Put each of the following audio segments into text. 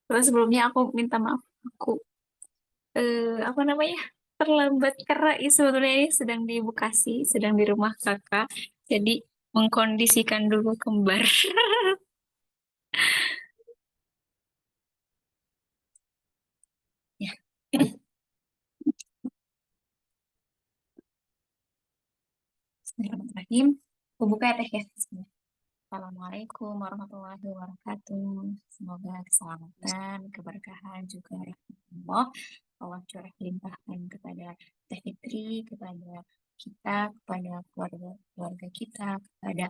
Terus sebelumnya aku minta maaf, aku apa namanya, terlambat karena sebetulnya ini sedang di Bekasi, sedang di rumah kakak, jadi mengkondisikan dulu kembar. Ya. Bismillahirrahmanirrahim. Aku buka ya teh ya. Bismillah. Assalamualaikum warahmatullahi wabarakatuh. Semoga keselamatan, keberkahan juga rahmatullah Allah curah limpahkan kepada Teh Fitri, kepada kita, kepada keluarga kita, kepada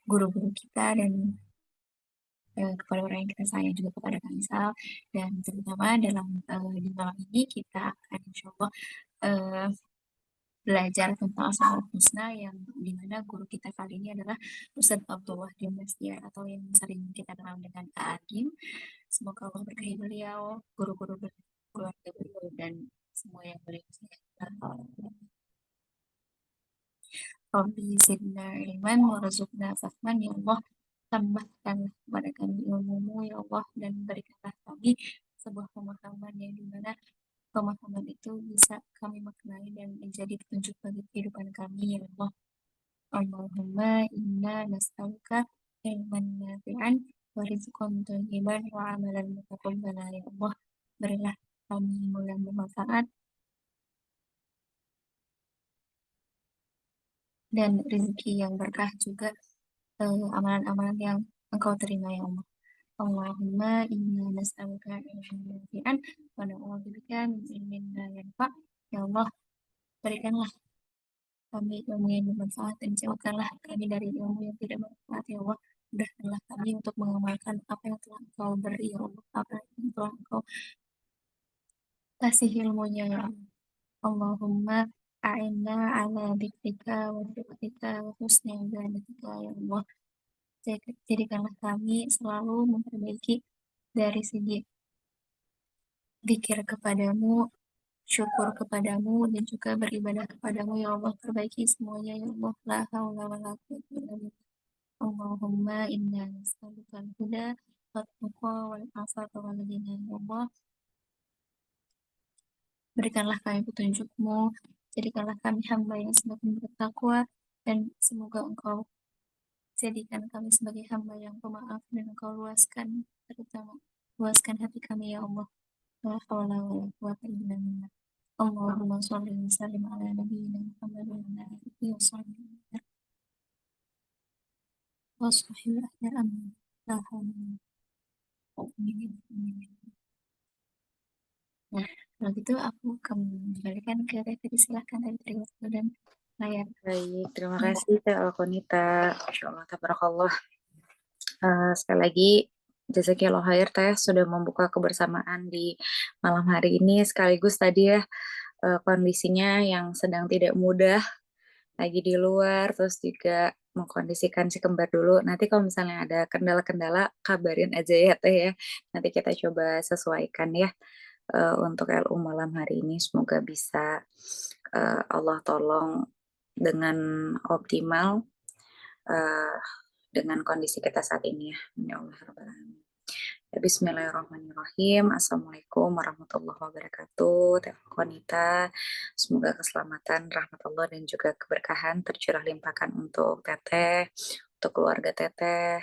guru-guru kita, dan kepada orang yang kita sayang juga kepada Kaisal, dan terutama dalam di malam ini kita akan insya Allah eh, belajar tentang asmaul husna, yang dimana guru kita kali ini adalah Ustadz Abdullah bin Bastiar, atau yang sering kita kenal dengan Kak Agim. Semoga Allah berkahi beliau, guru-guru keluarga beliau, dan semua yang beliau sayang. Rabbi zidna ilman warzuqna fahman, ya Allah, tambahkanlah kepada kami ilmumu ya Allah, dan berikanlah kami sebuah pemahaman yang dimana pemahaman itu bisa kami maknai dan menjadi petunjuk bagi kehidupan kami ya Allah. Allahumma inna nas'aluka ilman nafi'an wa rizqan thayyiban wa amalan mutaqabbala, ya Allah. Berilah kami ilmu yang bermanfaat dan rezeki yang berkah, juga amalan-amalan yang Engkau terima ya Allah. Allahumma inna nas'aluka ilman nafi'an wa na'udzubika min ilmin la yanfa'. Ya Allah, berikanlah kami ilmu yang bermanfaat dan jauhkanlah kami dari ilmu yang tidak bermanfaat ya Allah. Mudahkanlah kami untuk mengamalkan apa yang telah Engkau beri ya Allah, apa yang telah Engkau kasih ilmunya ya Allah. Allahumma a'inna ala dzikrika wa syukrika wa husni ibadatika ya Allah. Jadikanlah kami selalu memperbaiki dari segi zikir kepadamu, syukur kepadamu, dan juga beribadah kepadamu ya Allah. Perbaiki semuanya ya Allah. La haula wa la quwwata illa billah. Allahumma inna nas'aluka al-huda wat-tuqa wal-'afafa wal ghina ya Allah. Berikanlah kami petunjukmu, jadikanlah kami hamba yang semakin bertakwa, dan semoga Engkau jadikan kami sebagai hamba yang pemaaf, dan Engkau luaskan, terutama luaskan hati kami ya Allah. La haula wa la quwwata illa billah. Allahumma sholli wa sallim ala nabiyyina Muhammad wa ala alihi wa sahbihi wa sahbihi amin. La haula wa la quwwata illa billah. Nah, kalau gitu aku kembalikan ke Teh, silahkan dari waktu dan layar. Baik, terima kasih Teh Alkonita. Masya Allah, tabarakallah. Sekali lagi, jazakillah khair Teh sudah membuka kebersamaan di malam hari ini. Sekaligus tadi ya, kondisinya yang sedang tidak mudah, lagi di luar, terus juga mengkondisikan si kembar dulu. Nanti kalau misalnya ada kendala-kendala, kabarin aja ya Teh ya. Nanti kita coba sesuaikan ya untuk LU malam hari ini. Semoga bisa Allah tolong dengan optimal uh, dengan kondisi kita saat ini ya. Ya Allah Rabbal Alamin. Ya, Bismillahirrahmanirrahim. Assalamualaikum warahmatullahi wabarakatuh. Teh Konita, semoga keselamatan, rahmat Allah dan juga keberkahan tercurah limpahkan untuk Teteh, untuk keluarga Teteh,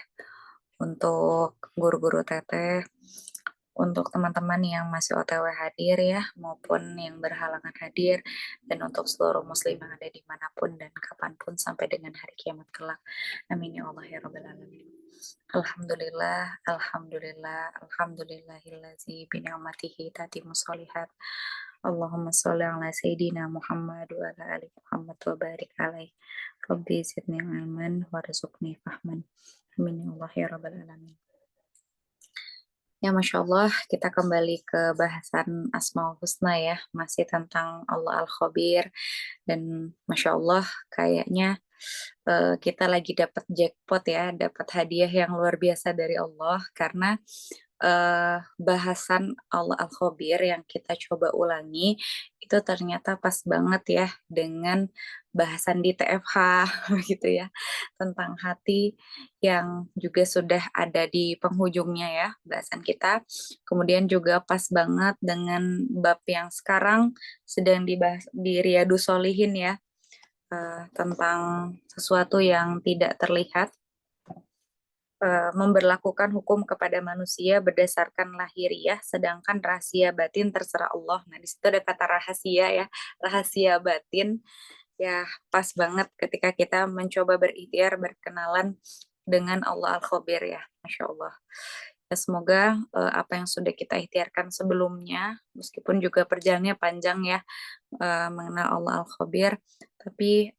untuk guru-guru Teteh, untuk teman-teman yang masih OTW hadir ya, maupun yang berhalangan hadir, dan untuk seluruh muslim yang ada dimanapun dan kapanpun sampai dengan hari kiamat kelak. Amin ya Allah ya Rabbal Alamin. Alhamdulillah, alhamdulillah, alhamdulillahillazi bini'amatihi tatimu sholihat. Allahumma sholli ala sayyidina Muhammad wa ala ali Muhammad wa barik alaih. Rabbi zidni ilman warzuqni fahman. Amin ya Allah ya Rabbal Alamin. Ya, Masya Allah, kita kembali ke bahasan Asmaul Husna ya, masih tentang Allah Al-Khabir, dan Masya Allah, kayaknya kita lagi dapat jackpot ya, dapat hadiah yang luar biasa dari Allah, karena bahasan Allah Al-Khabir yang kita coba ulangi, itu ternyata pas banget ya dengan bahasan di TFH, gitu ya. tentang hati yang juga sudah ada di penghujungnya ya bahasan kita. Kemudian juga pas banget dengan bab yang sekarang sedang dibahas di Riyadhus Shalihin ya, tentang sesuatu yang tidak terlihat, memberlakukan hukum kepada manusia berdasarkan lahiriah, sedangkan rahasia batin terserah Allah. Nah, di situ ada kata rahasia ya, rahasia batin. Ya, pas banget ketika kita mencoba berikhtiar berkenalan dengan Allah Al-Khabir ya, Masya Allah. Ya, semoga apa yang sudah kita ikhtiarkan sebelumnya, meskipun juga perjalanannya panjang ya, mengenal Allah Al-Khabir, tapi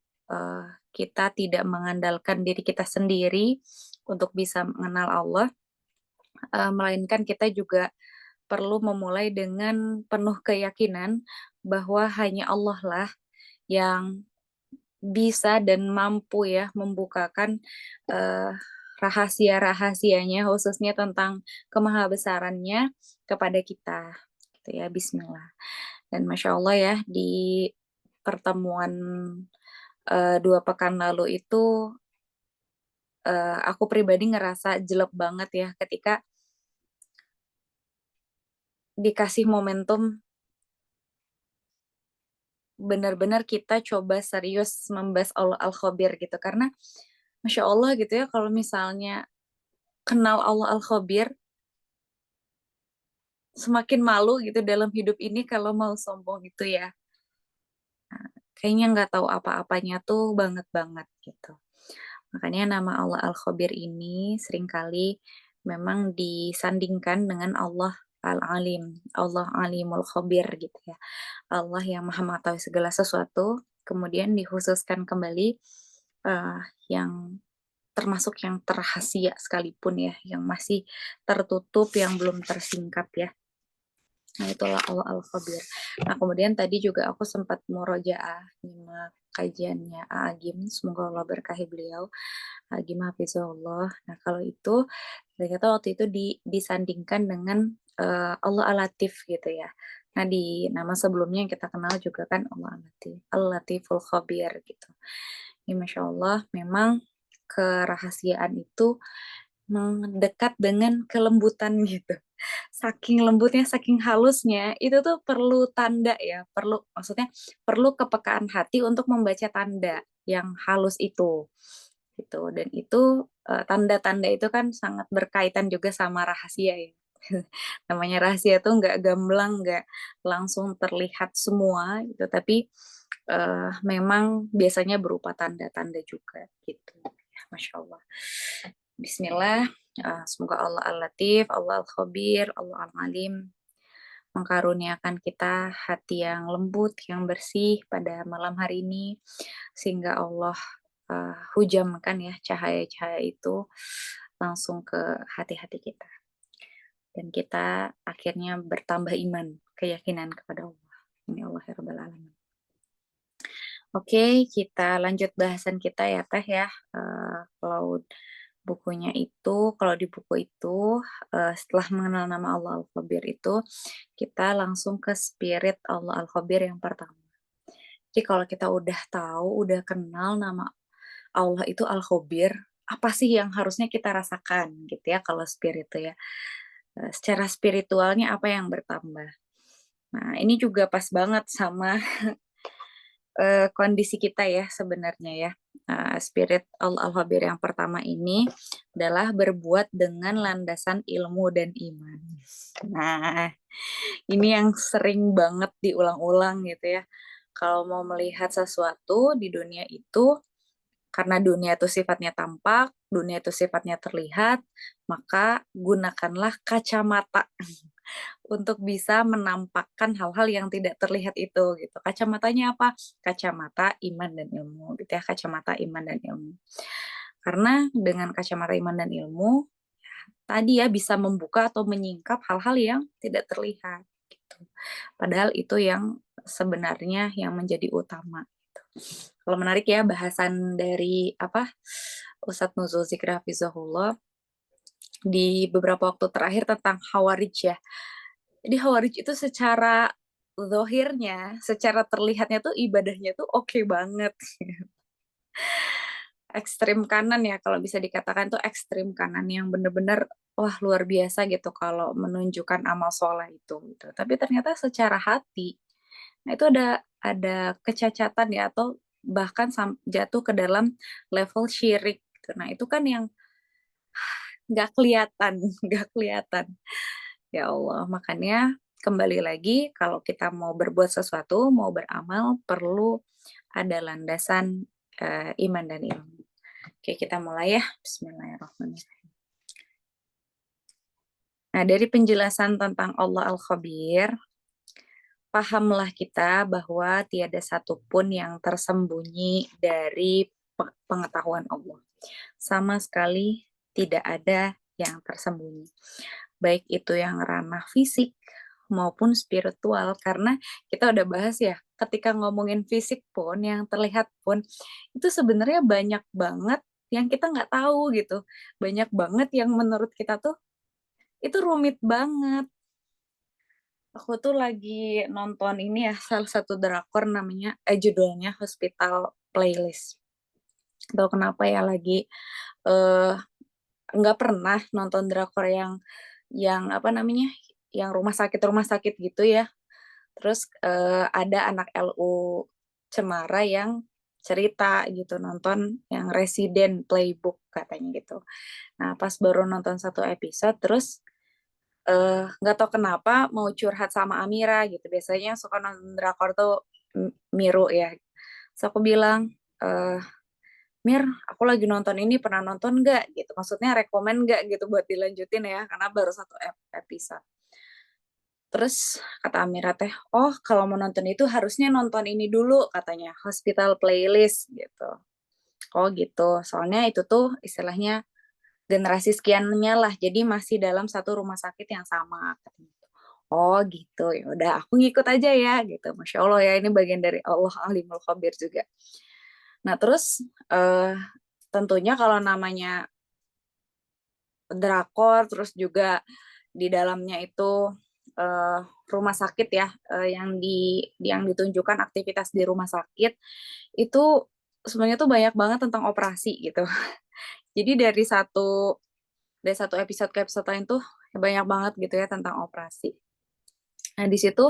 kita tidak mengandalkan diri kita sendiri untuk bisa mengenal Allah, melainkan kita juga perlu memulai dengan penuh keyakinan bahwa hanya Allah lah yang bisa dan mampu ya membukakan eh, rahasia-rahasianya khususnya tentang kemahabesarannya kepada kita gitu ya. Bismillah. Dan Masya Allah ya, di pertemuan 2 pekan lalu itu aku pribadi ngerasa jelek banget ya ketika dikasih momentum benar-benar kita coba serius membahas Allah Al-Khabir gitu, karena Masya Allah gitu ya, kalau misalnya kenal Allah Al-Khabir, semakin malu gitu dalam hidup ini kalau mau sombong gitu ya. Kayaknya nggak tahu apa-apanya tuh banget-banget gitu. Makanya nama Allah Al-Khabir ini seringkali memang disandingkan dengan Allah Al-Alim, Allah Alimul Khabir gitu ya. Allah yang maha mengetahui segala sesuatu, kemudian dikhususkan kembali eh, yang termasuk yang terrahasia sekalipun ya, yang masih tertutup, yang belum tersingkap ya. Nah, itulah Allah Al-Khabir. Nah, kemudian tadi juga aku sempat murojaah nyimak kajiannya Agim, semoga Allah berkahi beliau. Agim Hafizahullah. Nah, kalau itu ternyata waktu itu disandingkan dengan Allah Al-Latif gitu ya. Nah, di nama sebelumnya yang kita kenal juga kan Allah Al-Latif, Al-Latiful Khabir gitu. Ini Masya Allah, memang kerahasiaan itu mendekat dengan kelembutan gitu. Saking lembutnya, saking halusnya, itu tuh perlu tanda ya, maksudnya perlu kepekaan hati untuk membaca tanda yang halus itu. Gitu. Dan itu tanda-tanda itu kan sangat berkaitan juga sama rahasia ya. Namanya rahasia tuh nggak gamblang, nggak langsung terlihat semua gitu, tapi memang biasanya berupa tanda-tanda juga gitu. Ya, Masya Allah. Bismillah. Semoga Allah Al-Latif, Allah Al-Khabir, Allah Al-Alim mengkaruniakan kita hati yang lembut, yang bersih pada malam hari ini, sehingga Allah hujamkan ya cahaya-cahaya itu langsung ke hati-hati kita. Dan kita akhirnya bertambah iman, keyakinan kepada Allah. Ini Allah ya Rabbal Alamin. Oke, kita lanjut bahasan kita ya Teh ya. Kalau bukunya itu, kalau di buku itu, setelah mengenal nama Allah Al-Khabir itu, kita langsung ke spirit Allah Al-Khabir yang pertama. Jadi kalau kita udah tahu, udah kenal nama Allah itu Al-Khabir, apa sih yang harusnya kita rasakan gitu ya kalau spirit itu ya. Secara spiritualnya apa yang bertambah. Nah, ini juga pas banget sama kondisi kita ya sebenarnya ya. Spirit Al-Habir yang pertama ini adalah berbuat dengan landasan ilmu dan iman. Nah, ini yang sering banget diulang-ulang gitu ya. Kalau mau melihat sesuatu di dunia itu, karena dunia itu sifatnya tampak, dunia itu sifatnya terlihat, maka gunakanlah kacamata untuk bisa menampakkan hal-hal yang tidak terlihat itu gitu. Kacamatanya apa? Kacamata iman dan ilmu gitu ya, kacamata iman dan ilmu. Karena dengan kacamata iman dan ilmu tadi ya bisa membuka atau menyingkap hal-hal yang tidak terlihat gitu. Padahal itu yang sebenarnya yang menjadi utama gitu. Kalau menarik ya bahasan dari apa Ustadz Nuzul Zikri Hafizahullah di beberapa waktu terakhir tentang Hawarij ya. Jadi Hawarij itu secara zohirnya, secara terlihatnya tuh ibadahnya tuh oke banget. ekstrim kanan ya, kalau bisa dikatakan tuh ekstrim kanan yang bener-bener wah luar biasa gitu kalau menunjukkan amal soleh itu gitu. Tapi ternyata secara hati, nah itu ada kecacatan ya atau bahkan jatuh ke dalam level syirik gitu. Nah itu kan yang nggak kelihatan, nggak kelihatan. Ya Allah, makanya kembali lagi kalau kita mau berbuat sesuatu, mau beramal, perlu ada landasan iman dan ilmu. Oke, kita mulai ya. Bismillahirrahmanirrahim. Nah, dari penjelasan tentang Allah Al-Khabir, pahamlah kita bahwa tiada satupun yang tersembunyi dari pengetahuan Allah. Sama sekali tidak ada yang tersembunyi. Baik itu yang ranah fisik maupun spiritual. Karena kita udah bahas ya, ketika ngomongin fisik pun, yang terlihat pun, itu sebenarnya banyak banget yang kita nggak tahu gitu. Banyak banget yang menurut kita tuh, itu rumit banget. Aku tuh lagi nonton ini ya, salah satu drakor namanya, judulnya Hospital Playlist. Tahu kenapa ya lagi eh nggak pernah nonton drakor yang apa namanya, yang rumah sakit gitu ya. Terus ada anak LU Cemara yang cerita gitu nonton yang Resident Playbook katanya gitu. Nah pas baru nonton satu episode terus nggak tahu kenapa mau curhat sama Amira gitu. Biasanya suka nonton drakor tuh Miru ya. Terus aku bilang, eh Mir, aku lagi nonton ini, pernah nonton nggak gitu? Maksudnya rekomen nggak gitu buat dilanjutin ya, karena baru satu episode. Terus kata Amira teh, oh kalau mau nonton itu harusnya nonton ini dulu katanya, Hospital Playlist gitu. Oh gitu, soalnya itu tuh istilahnya generasi sekiannya lah, jadi masih dalam satu rumah sakit yang sama. Katanya. Oh gitu, ya udah aku ngikut aja ya gitu. Masya Allah ya, ini bagian dari Allah Alimul Khabir juga. Nah terus tentunya kalau namanya drakor, terus juga di dalamnya itu uh, rumah sakit ya, yang ditunjukkan aktivitas di rumah sakit itu sebenarnya tuh banyak banget tentang operasi gitu. Jadi dari satu episode ke episode lain tuh banyak banget gitu ya tentang operasi. Nah di situ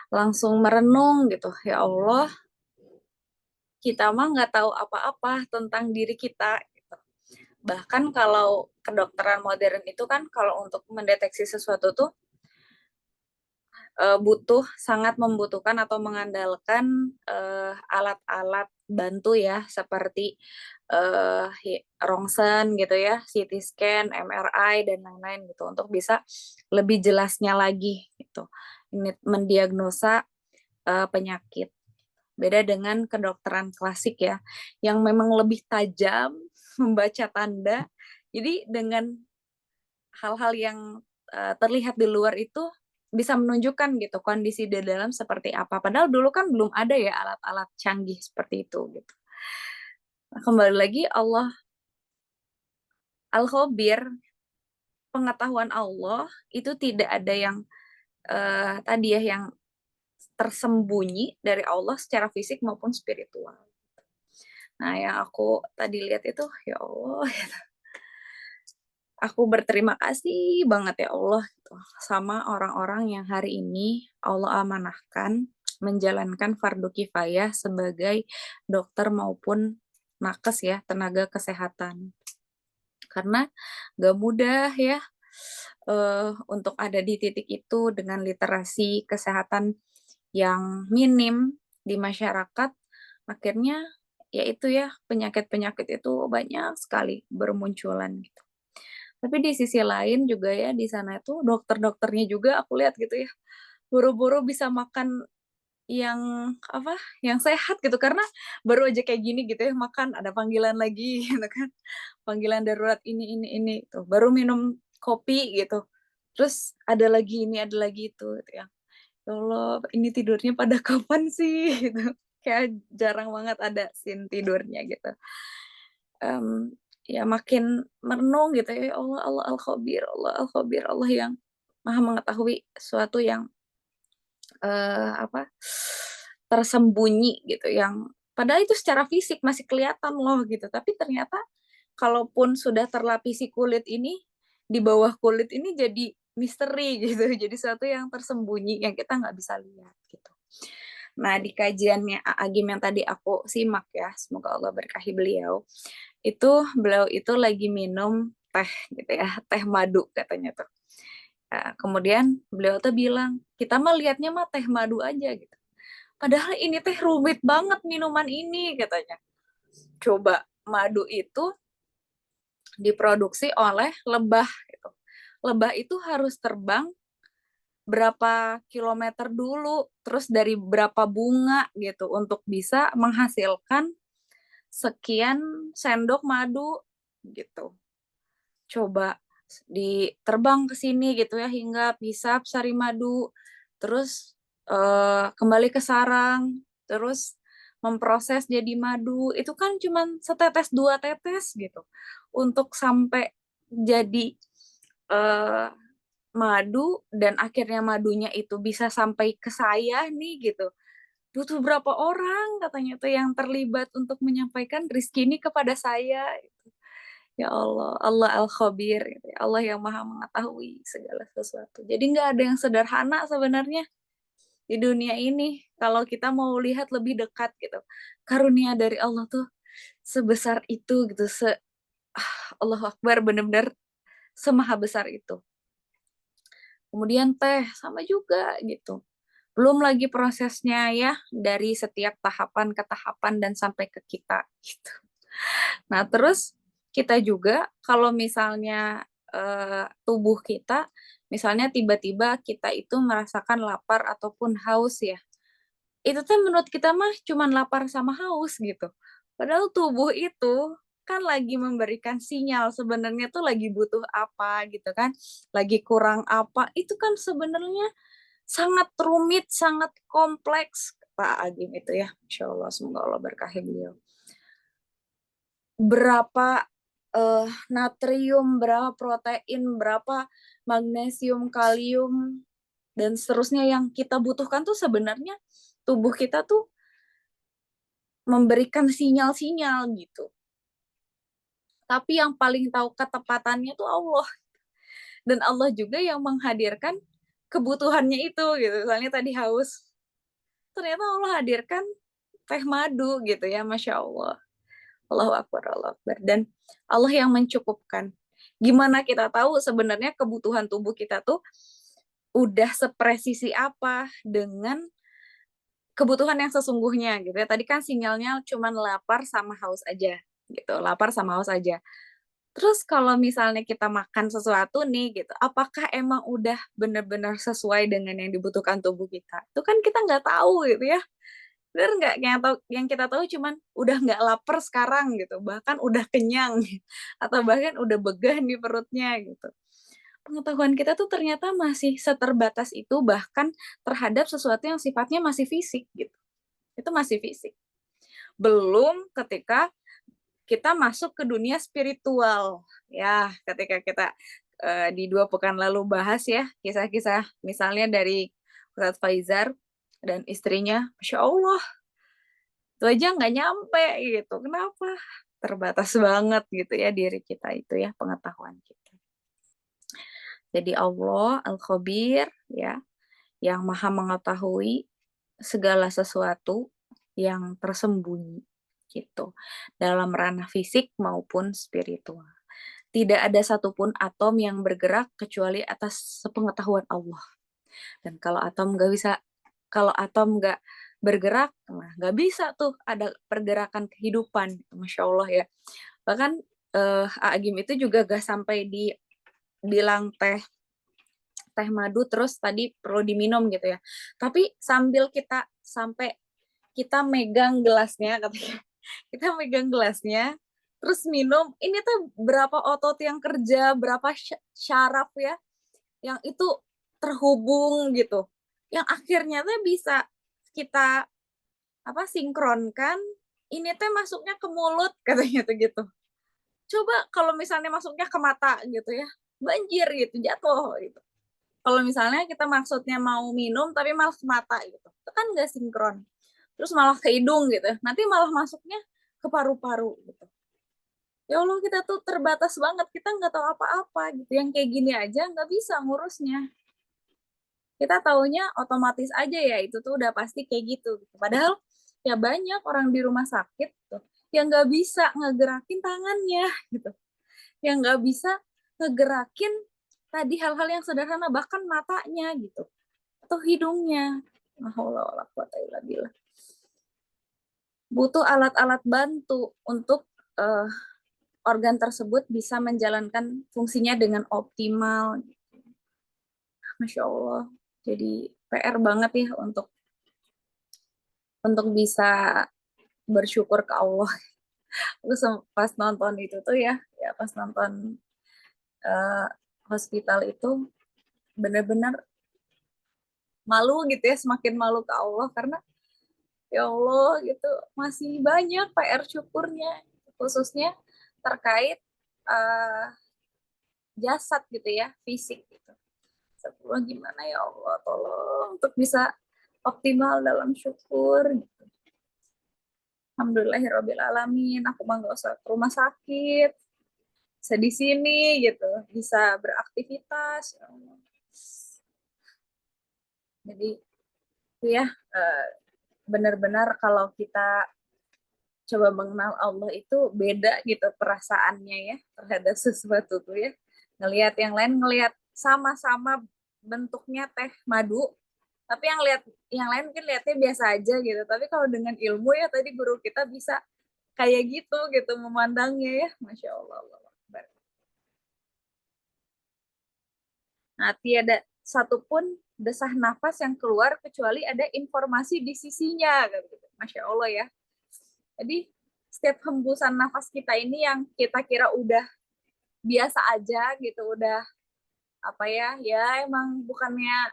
langsung merenung gitu, ya Allah kita mah nggak tahu apa-apa tentang diri kita. Gitu. Bahkan kalau kedokteran modern itu kan kalau untuk mendeteksi sesuatu tuh sangat membutuhkan atau mengandalkan alat-alat bantu ya seperti rongsen gitu ya, CT scan, MRI dan lain-lain gitu untuk bisa lebih jelasnya lagi gitu. Ini mendiagnosa penyakit. Beda dengan kedokteran klasik ya, yang memang lebih tajam membaca tanda. Jadi dengan hal-hal yang terlihat di luar itu bisa menunjukkan gitu kondisi di dalam seperti apa. Padahal dulu kan belum ada ya alat-alat canggih seperti itu gitu. Nah, kembali lagi Allah Al-Khabir, pengetahuan Allah itu tidak ada yang tadi ya yang tersembunyi dari Allah secara fisik maupun spiritual. Nah, yang aku tadi lihat itu ya Allah, aku berterima kasih banget ya Allah gitu, sama orang-orang yang hari ini Allah amanahkan menjalankan fardu kifayah sebagai dokter maupun nakes ya, tenaga kesehatan. Karena gak mudah ya untuk ada di titik itu dengan literasi kesehatan yang minim di masyarakat, akhirnya yaitu ya penyakit-penyakit itu banyak sekali bermunculan gitu. Tapi di sisi lain juga ya di sana itu dokter-dokternya juga aku lihat gitu ya, buru-buru bisa makan yang apa, yang sehat gitu karena baru aja kayak gini gitu ya makan ada panggilan lagi gitu kan. Panggilan darurat ini tuh, baru minum kopi gitu. Terus ada lagi itu gitu ya. Ya Allah, ini tidurnya pada kapan sih gitu. Kayak jarang banget ada scene tidurnya gitu. Ya makin merenung gitu ya Allah Allah Al-Khabir Allah Al-Khabir Allah yang maha mengetahui sesuatu yang apa tersembunyi gitu yang Padahal itu secara fisik masih kelihatan loh gitu. Tapi ternyata kalaupun sudah terlapisi kulit ini, di bawah kulit ini jadi misteri gitu. Jadi sesuatu yang tersembunyi yang kita nggak bisa lihat gitu. Nah, di kajiannya Agim yang tadi aku simak ya, semoga Allah berkahi beliau, itu beliau itu lagi minum teh gitu ya, teh madu katanya tuh. Kemudian beliau tuh bilang, kita mah lihatnya mah teh madu aja gitu. Padahal ini teh rumit banget minuman ini katanya. Coba madu itu diproduksi oleh lebah gitu. Lebah itu harus terbang berapa kilometer dulu, terus dari berapa bunga gitu untuk bisa menghasilkan sekian sendok madu gitu. Coba diterbang ke sini gitu ya hingga bisa sari madu, terus kembali ke sarang, terus memproses jadi madu. Itu kan cuma setetes dua tetes gitu. Untuk sampai jadi eh, madu dan akhirnya madunya itu bisa sampai ke saya nih gitu. Butuh berapa orang katanya tuh yang terlibat untuk menyampaikan rizki ini kepada saya. Ya Allah, Allah Al-Khabir, gitu ya. Allah yang maha mengetahui segala sesuatu. Jadi nggak ada yang sederhana sebenarnya di dunia ini. Kalau kita mau lihat lebih dekat gitu. Karunia dari Allah tuh sebesar itu gitu. Allahu Akbar, benar-benar semaha besar itu. Kemudian teh, sama juga gitu. Belum lagi prosesnya ya, dari setiap tahapan ke tahapan dan sampai ke kita gitu. Nah, terus kita juga kalau misalnya tubuh kita, misalnya tiba-tiba kita itu merasakan lapar ataupun haus ya, itu tuh menurut kita mah cuman lapar sama haus gitu. Padahal tubuh itu kan lagi memberikan sinyal sebenarnya tuh lagi butuh apa gitu kan, lagi kurang apa, itu kan sebenarnya sangat rumit, sangat kompleks Pak Agim itu ya. Insya Allah, semoga Allah berkahi beliau. Berapa natrium, berapa protein, berapa magnesium, kalium, dan seterusnya yang kita butuhkan tuh sebenarnya tubuh kita tuh memberikan sinyal-sinyal gitu. Tapi yang paling tahu ketepatannya tuh Allah. Dan Allah juga yang menghadirkan kebutuhannya itu gitu. Misalnya tadi haus, ternyata Allah hadirkan teh madu gitu ya, Masya Allah. Allahu Akbar, Allahu Akbar. Dan Allah yang mencukupkan. Gimana kita tahu sebenarnya kebutuhan tubuh kita tuh udah sepresisi apa dengan kebutuhan yang sesungguhnya gitu ya. Tadi kan sinyalnya cuma lapar sama haus aja gitu. Lapar sama haus aja. Terus kalau misalnya kita makan sesuatu nih gitu, apakah emang udah benar-benar sesuai dengan yang dibutuhkan tubuh kita? Itu kan kita nggak tahu gitu ya. Bener nggak? Yang kita tahu cuman udah nggak lapar sekarang gitu, bahkan udah kenyang atau bahkan udah begah di perutnya gitu. Pengetahuan kita tuh ternyata masih seterbatas itu bahkan terhadap sesuatu yang sifatnya masih fisik gitu. Itu masih fisik. Belum ketika kita masuk ke dunia spiritual. Ya, ketika kita di 2 pekan lalu bahas ya kisah-kisah misalnya dari Ustadz Faizar dan istrinya, Masya Allah, itu aja nggak nyampe gitu. Kenapa? Terbatas banget gitu ya diri kita itu ya, pengetahuan kita. Jadi Allah Al-Khabir ya, yang maha mengetahui segala sesuatu yang tersembunyi gitu dalam ranah fisik maupun spiritual. Tidak ada satupun atom yang bergerak kecuali atas sepengetahuan Allah. Dan kalau atom nggak bergerak, nah nggak bisa tuh ada pergerakan kehidupan, Masya Allah ya. Bahkan Agim itu juga gak sampai dibilang teh madu terus tadi perlu diminum gitu ya. Tapi sampai kita megang gelasnya, katanya, kita megang gelasnya, terus minum, ini tuh berapa otot yang kerja, berapa syaraf ya, yang itu terhubung gitu. Yang akhirnya tuh bisa kita sinkronkan, ini teh masuknya ke mulut katanya tuh gitu. Coba kalau misalnya masuknya ke mata gitu ya, banjir gitu, jatuh gitu. Kalau misalnya kita maksudnya mau minum tapi malah ke mata gitu, itu kan nggak sinkron. terus malah ke hidung gitu, nanti malah masuknya ke paru-paru gitu. Ya Allah, kita tuh terbatas banget, kita nggak tahu apa-apa gitu, yang kayak gini aja nggak bisa ngurusnya. Kita taunya otomatis aja ya itu tuh udah pasti kayak gitu. Padahal ya banyak orang di rumah sakit tuh yang nggak bisa ngegerakin tangannya gitu, yang nggak bisa ngegerakin tadi hal-hal yang sederhana, bahkan matanya gitu atau hidungnya. La haula wala quwata illa billah. Butuh alat-alat bantu untuk uh, organ tersebut bisa menjalankan fungsinya dengan optimal. Masya Allah. Jadi PR banget ya untuk bisa bersyukur ke Allah. Aku pas nonton itu tuh ya pas nonton uh, hospital itu benar-benar malu gitu ya, semakin malu ke Allah karena ya Allah gitu masih banyak PR syukurnya, khususnya terkait uh, jasad gitu ya, fisik gitu. Setelah gimana ya Allah, tolong untuk bisa optimal dalam syukur gitu. Alhamdulillahirrahmanirrahim, aku mah gak usah ke rumah sakit, bisa di sini gitu, bisa beraktivitas. Ya Allah. Jadi ya benar-benar kalau kita coba mengenal Allah itu beda gitu perasaannya ya terhadap sesuatu tuh ya. Ngelihat yang lain, ngelihat sama-sama bentuknya teh madu, tapi yang lain mungkin lihatnya biasa aja gitu. Tapi kalau dengan ilmu ya tadi guru kita bisa kayak gitu memandangnya ya, masya Allah, Allah Akbar. Nah, tiada satupun desah nafas yang keluar kecuali ada informasi di sisinya, gitu. Masya Allah ya. Jadi setiap hembusan nafas kita ini yang kita kira udah biasa aja gitu, udah apa ya emang bukannya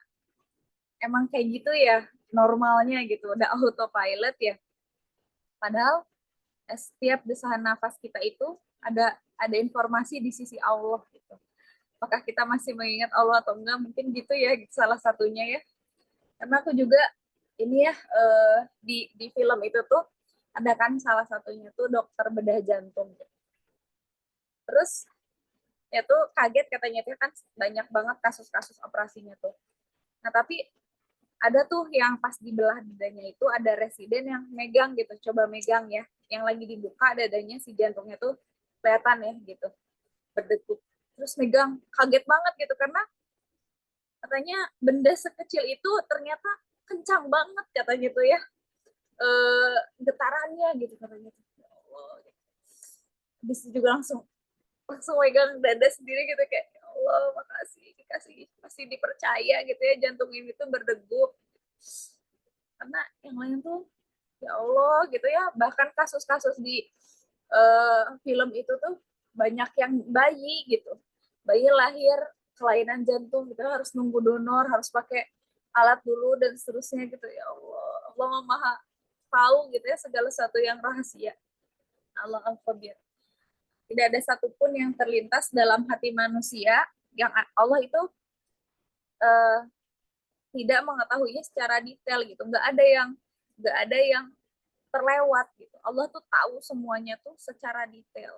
emang kayak gitu ya normalnya gitu, udah autopilot ya. Padahal setiap desahan nafas kita itu ada informasi di sisi Allah gitu. Apakah kita masih mengingat Allah atau enggak? Mungkin gitu ya, salah satunya ya. Karena aku juga ini ya di film itu tuh ada kan salah satunya tuh dokter bedah jantung. Terus ya tuh kaget katanya tuh kan banyak banget kasus-kasus operasinya tuh. Nah tapi ada tuh yang pas dibelah dadanya itu ada residen yang megang gitu, coba megang ya, yang lagi dibuka dadanya si jantungnya tuh kelihatan ya gitu berdegup, terus megang kaget banget gitu karena katanya benda sekecil itu ternyata kencang banget katanya tuh ya, getarannya gitu katanya tuh. Ya Allah, gitu. Habis itu juga langsung langsung megang dada sendiri gitu kayak ya Allah makasih dikasih masih dipercaya gitu ya jantung ini tuh berdegup, karena yang lain tuh ya Allah gitu ya, bahkan kasus-kasus di film itu tuh banyak yang bayi gitu, bayi lahir kelainan jantung gitu harus nunggu donor, harus pakai alat dulu dan seterusnya gitu. Ya Allah, Allah maha tahu gitu ya segala sesuatu yang rahasia. Allah al-Khabir. Tidak ada satupun yang terlintas dalam hati manusia yang Allah itu uh, tidak mengetahuinya secara detail gitu. Nggak ada yang terlewat gitu. Allah tuh tahu semuanya tuh secara detail.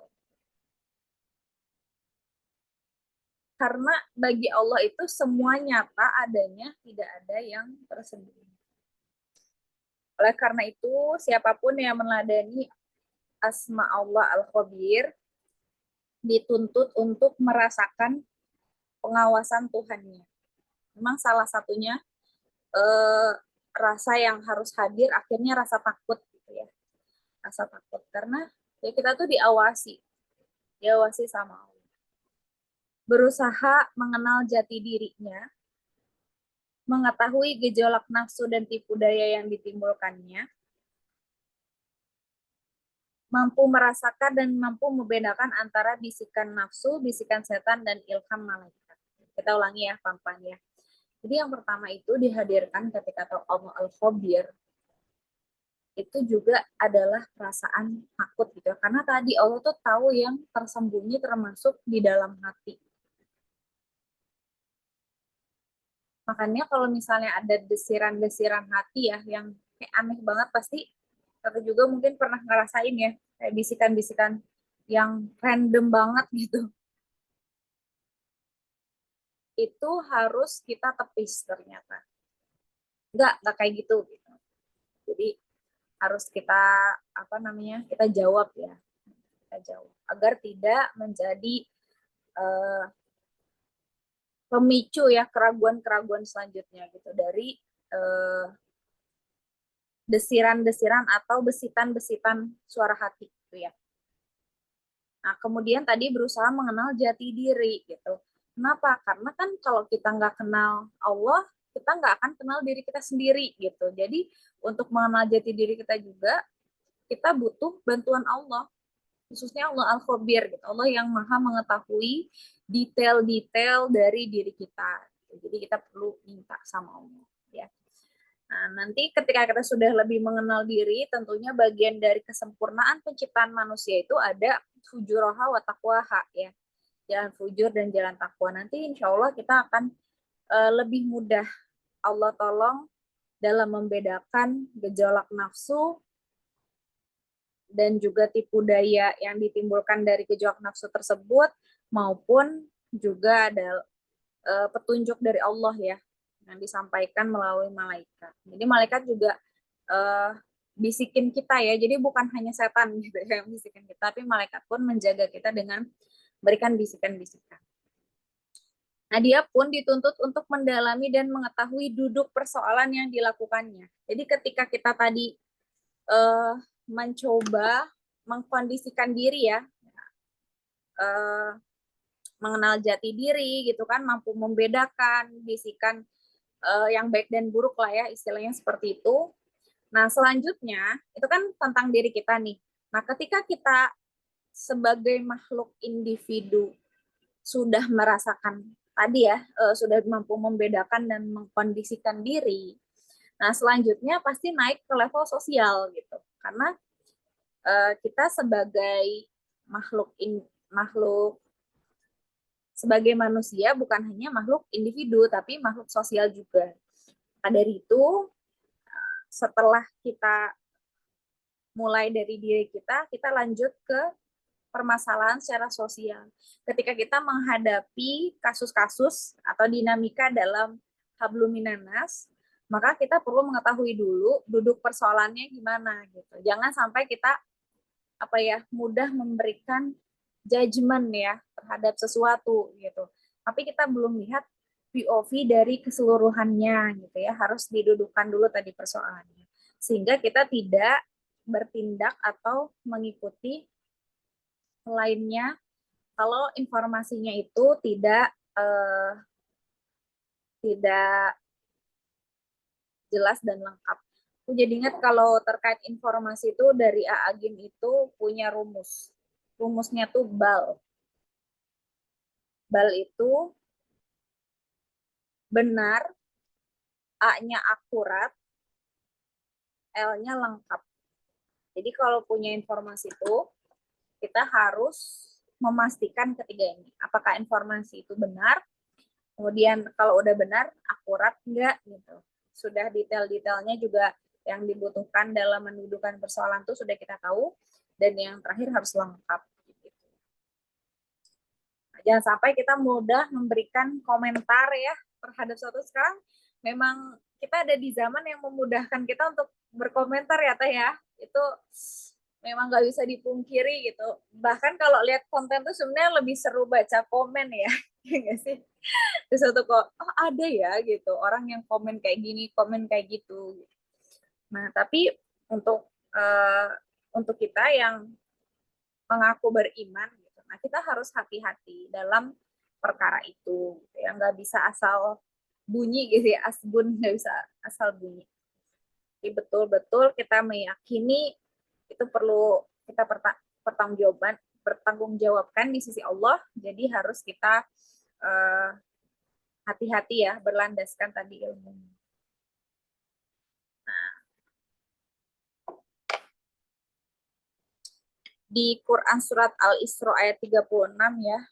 Karena bagi Allah itu semua nyata adanya, tidak ada yang tersembunyi. Oleh karena itu, siapapun yang meneladani asma Allah Al-Khabir dituntut untuk merasakan pengawasan Tuhannya. Memang salah satunya eh, rasa yang harus hadir akhirnya rasa takut gitu ya. Rasa takut karena ya kita tuh diawasi sama Allah. Berusaha mengenal jati dirinya, mengetahui gejolak nafsu dan tipu daya yang ditimbulkannya, mampu merasakan dan mampu membedakan antara bisikan nafsu, bisikan setan, dan ilham malaikat. Kita ulangi ya, pelan ya. Jadi yang pertama itu dihadirkan ketika Allah Al-Khabir, itu juga adalah perasaan takut gitu. Karena tadi Allah tuh tahu yang tersembunyi termasuk di dalam hati. Makanya kalau misalnya ada desiran-desiran hati ya yang kayak aneh banget pasti. Tapi juga mungkin pernah ngerasain ya, kayak bisikan-bisikan yang random banget gitu. Itu harus kita tepis ternyata. Enggak kayak gitu. Jadi harus kita apa namanya? Kita jawab ya. Kita jawab agar tidak menjadi uh, pemicu ya keraguan-keraguan selanjutnya gitu dari uh, desiran-desiran atau besitan-besitan suara hati gitu ya. Nah, kemudian tadi berusaha mengenal jati diri gitu. Kenapa? Karena kan kalau kita nggak kenal Allah, kita nggak akan kenal diri kita sendiri gitu. Jadi untuk mengenal jati diri kita juga, kita butuh bantuan Allah. Khususnya Allah Al-Khabir gitu. Allah yang maha mengetahui detail-detail dari diri kita. Jadi kita perlu minta sama Allah ya. Nah, nanti ketika kita sudah lebih mengenal diri, tentunya bagian dari kesempurnaan penciptaan manusia itu ada fujuraha wa taqwaha ya. Jalan fujur dan jalan takwa. Nanti insya Allah kita akan lebih mudah Allah tolong dalam membedakan gejolak nafsu dan juga tipu daya yang ditimbulkan dari gejolak nafsu tersebut maupun juga ada petunjuk dari Allah ya yang disampaikan melalui malaikat. Jadi malaikat juga uh, bisikin kita ya. Jadi bukan hanya setan gitu ya yang bisikin kita, tapi malaikat pun menjaga kita dengan berikan bisikan-bisikan. Nah, dia pun dituntut untuk mendalami dan mengetahui duduk persoalan yang dilakukannya. Jadi ketika kita tadi mencoba mengkondisikan diri ya, mengenal jati diri gitu kan, mampu membedakan bisikan yang baik dan buruk lah ya, istilahnya seperti itu. Nah, selanjutnya itu kan tentang diri kita nih. Nah, ketika kita sebagai makhluk individu sudah merasakan tadi ya, sudah mampu membedakan dan mengkondisikan diri. Nah, selanjutnya pasti naik ke level sosial gitu. Karena kita sebagai makhluk sebagai manusia bukan hanya makhluk individu tapi makhluk sosial juga. Nah, dari itu setelah kita mulai dari diri kita lanjut ke permasalahan secara sosial. Ketika kita menghadapi kasus-kasus atau dinamika dalam habluminanas, maka kita perlu mengetahui dulu duduk persoalannya gimana gitu. Jangan sampai kita mudah memberikan judgement ya terhadap sesuatu gitu. Tapi kita belum lihat POV dari keseluruhannya gitu ya. Harus didudukkan dulu tadi persoalannya. Sehingga kita tidak bertindak atau mengikuti lainnya kalau informasinya itu tidak jelas dan lengkap. Aku jadi ingat kalau terkait informasi itu dari Aagim itu punya rumus. Rumusnya tuh BAL. BAL itu benar, A-nya akurat, L-nya lengkap. Jadi kalau punya informasi itu, kita harus memastikan ketiga ini. Apakah informasi itu benar, kemudian kalau udah benar, akurat enggak gitu. Sudah detail-detailnya juga yang dibutuhkan dalam mendudukan persoalan itu sudah kita tahu, dan yang terakhir harus lengkap. Jangan sampai kita mudah memberikan komentar ya terhadap suatu. Sekarang memang kita ada di zaman yang memudahkan kita untuk berkomentar ya Teh ya. Itu memang nggak bisa dipungkiri gitu. Bahkan kalau lihat konten tuh sebenarnya lebih seru baca komen ya. Enggak sih? Terus satu kok, oh ada ya gitu. Orang yang komen kayak gini, komen kayak gitu. Nah, tapi untuk uh, untuk kita yang mengaku beriman gitu. Nah, kita harus hati-hati dalam perkara itu gitu ya. Nggak bisa asal bunyi gitu ya, asbun nggak bisa asal bunyi. Jadi betul-betul kita meyakini itu perlu kita pertanggungjawabkan di sisi Allah. Jadi harus kita hati-hati ya berlandaskan tadi ilmu. Di Quran surat Al-Isra ayat 36 ya,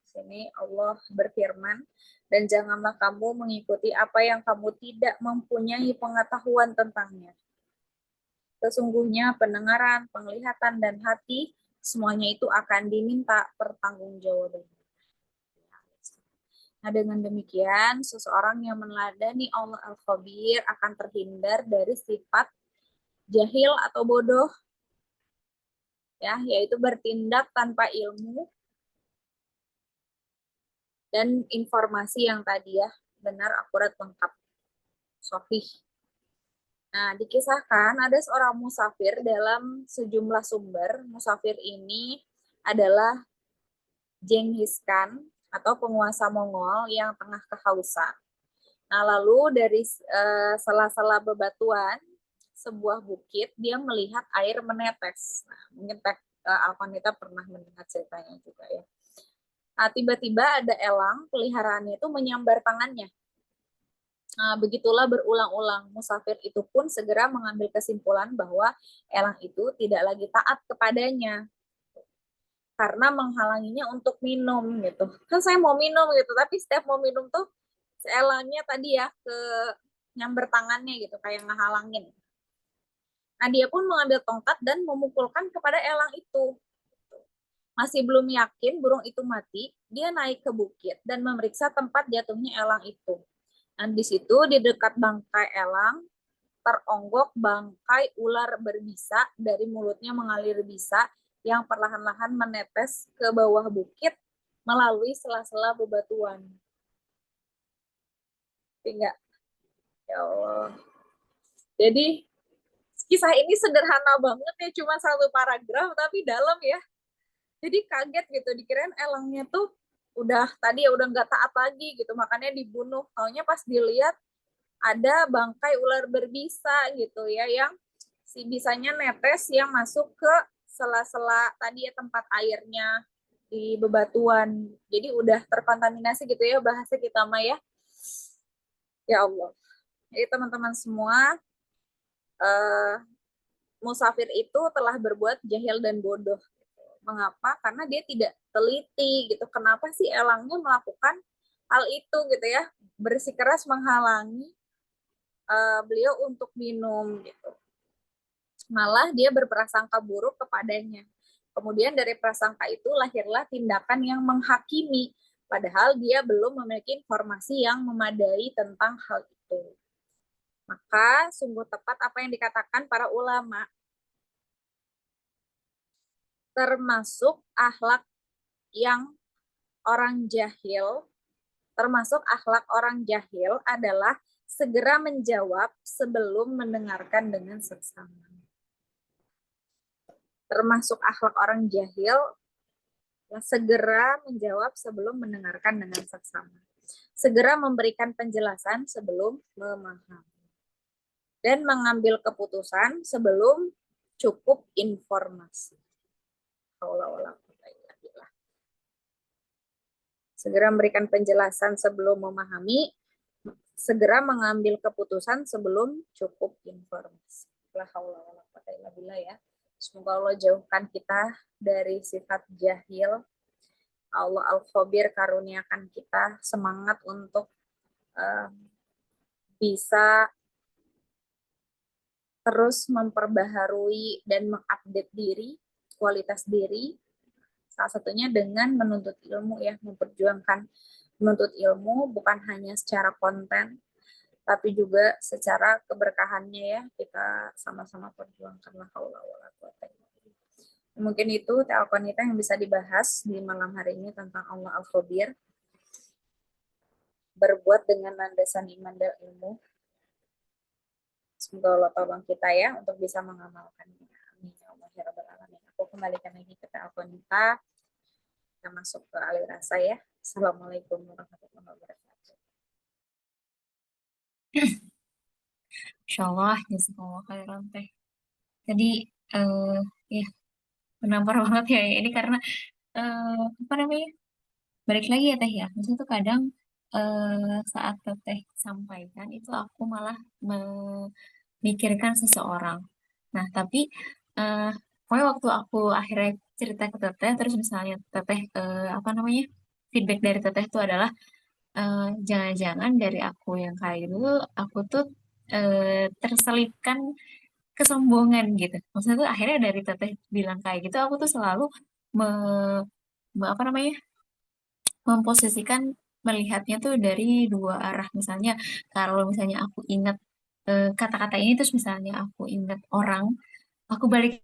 sini Allah berfirman, dan janganlah kamu mengikuti apa yang kamu tidak mempunyai pengetahuan tentangnya. Sesungguhnya pendengaran, penglihatan, dan hati semuanya itu akan diminta pertanggungjawaban. Nah, dengan demikian, seseorang yang meneladani Allah Al-Khabir akan terhindar dari sifat jahil atau bodoh, ya, yaitu bertindak tanpa ilmu dan informasi yang tadi ya benar, akurat, lengkap, sahih. Nah, dikisahkan ada seorang musafir dalam sejumlah sumber. Musafir ini adalah Genghis Khan atau penguasa Mongol yang tengah kehausan. Nah, lalu dari sela-sela bebatuan sebuah bukit, dia melihat air menetes. Nah, mungkin Alkonita pernah mendengar ceritanya juga ya. Nah, tiba-tiba ada elang peliharaannya itu menyambar tangannya. Nah, begitulah berulang-ulang. Musafir itu pun segera mengambil kesimpulan bahwa elang itu tidak lagi taat kepadanya karena menghalanginya untuk minum gitu. Kan saya mau minum gitu, tapi setiap mau minum tuh elangnya tadi ya ke nyamber tangannya gitu, kayak ngehalangin. Nah, dia pun mengambil tongkat dan memukulkan kepada elang itu. Masih belum yakin burung itu mati, dia naik ke bukit dan memeriksa tempat jatuhnya elang itu. Dan di situ di dekat bangkai elang teronggok bangkai ular berbisa, dari mulutnya mengalir bisa yang perlahan-lahan menetes ke bawah bukit melalui sela-sela bebatuan. Enggak, ya Allah. Jadi kisah ini sederhana banget ya, cuma satu paragraf tapi dalam ya. Jadi kaget gitu, dikirain elangnya tuh udah tadi ya udah nggak taat lagi gitu, makanya dibunuh. Taunya pas dilihat ada bangkai ular berbisa gitu ya, yang si bisanya netes yang masuk ke sela-sela tadi ya tempat airnya di bebatuan. Jadi udah terkontaminasi gitu ya bahasa kita mah ya. Ya Allah. Jadi teman-teman semua, eh, musafir itu telah berbuat jahil dan bodoh. Mengapa? Karena dia tidak teliti gitu. Kenapa sih elangnya melakukan hal itu gitu ya? Bersikeras menghalangi beliau untuk minum gitu. Malah dia berprasangka buruk kepadanya. Kemudian dari prasangka itu lahirlah tindakan yang menghakimi, padahal dia belum memiliki informasi yang memadai tentang hal itu. Maka sungguh tepat apa yang dikatakan para ulama, termasuk akhlak yang orang jahil, termasuk akhlak orang jahil adalah segera menjawab sebelum mendengarkan dengan seksama. Termasuk akhlak orang jahil segera menjawab sebelum mendengarkan dengan seksama. Segera memberikan penjelasan sebelum memahami. Dan mengambil keputusan sebelum cukup informasi. Segera memberikan penjelasan sebelum memahami, segera mengambil keputusan sebelum cukup informasi. Ya. Semoga Allah jauhkan kita dari sifat jahil. Allah Al-Khabir karuniakan kita semangat untuk bisa terus memperbaharui dan mengupdate diri, kualitas diri, salah satunya dengan menuntut ilmu ya, memperjuangkan menuntut ilmu bukan hanya secara konten, tapi juga secara keberkahannya ya, kita sama-sama perjuangkan. Mungkin itu Telkonita yang bisa dibahas di malam hari ini tentang Allah Al-Khabir. Berbuat dengan landasan iman dan ilmu. Semoga Allah tolong kita ya untuk bisa mengamalkannya. Amin ya Allah ya Rabbal Alamin. Aku kembalikan lagi ke Telkonita. Kita masuk ke alih rasa ya. Assalamualaikum warahmatullahi wabarakatuh. Insya Allah, jazakallah khairan teh. Jadi, ya, menampar banget ya ini karena, apa namanya, balik lagi ya teh ya. Maksudnya tuh kadang saat teteh sampaikan itu aku malah memikirkan seseorang. Nah, tapi eh pokoknya waktu aku akhirnya cerita ke teteh, terus misalnya teteh apa namanya, feedback dari teteh itu adalah jangan-jangan dari aku yang kayak gitu, aku tuh terselipkan kesombongan gitu. Maksudnya tuh akhirnya dari teteh bilang kayak gitu, aku tuh selalu me, apa namanya, memposisikan melihatnya tuh dari dua arah. Misalnya kalau misalnya aku ingat kata-kata ini terus misalnya aku ingat orang, aku balikin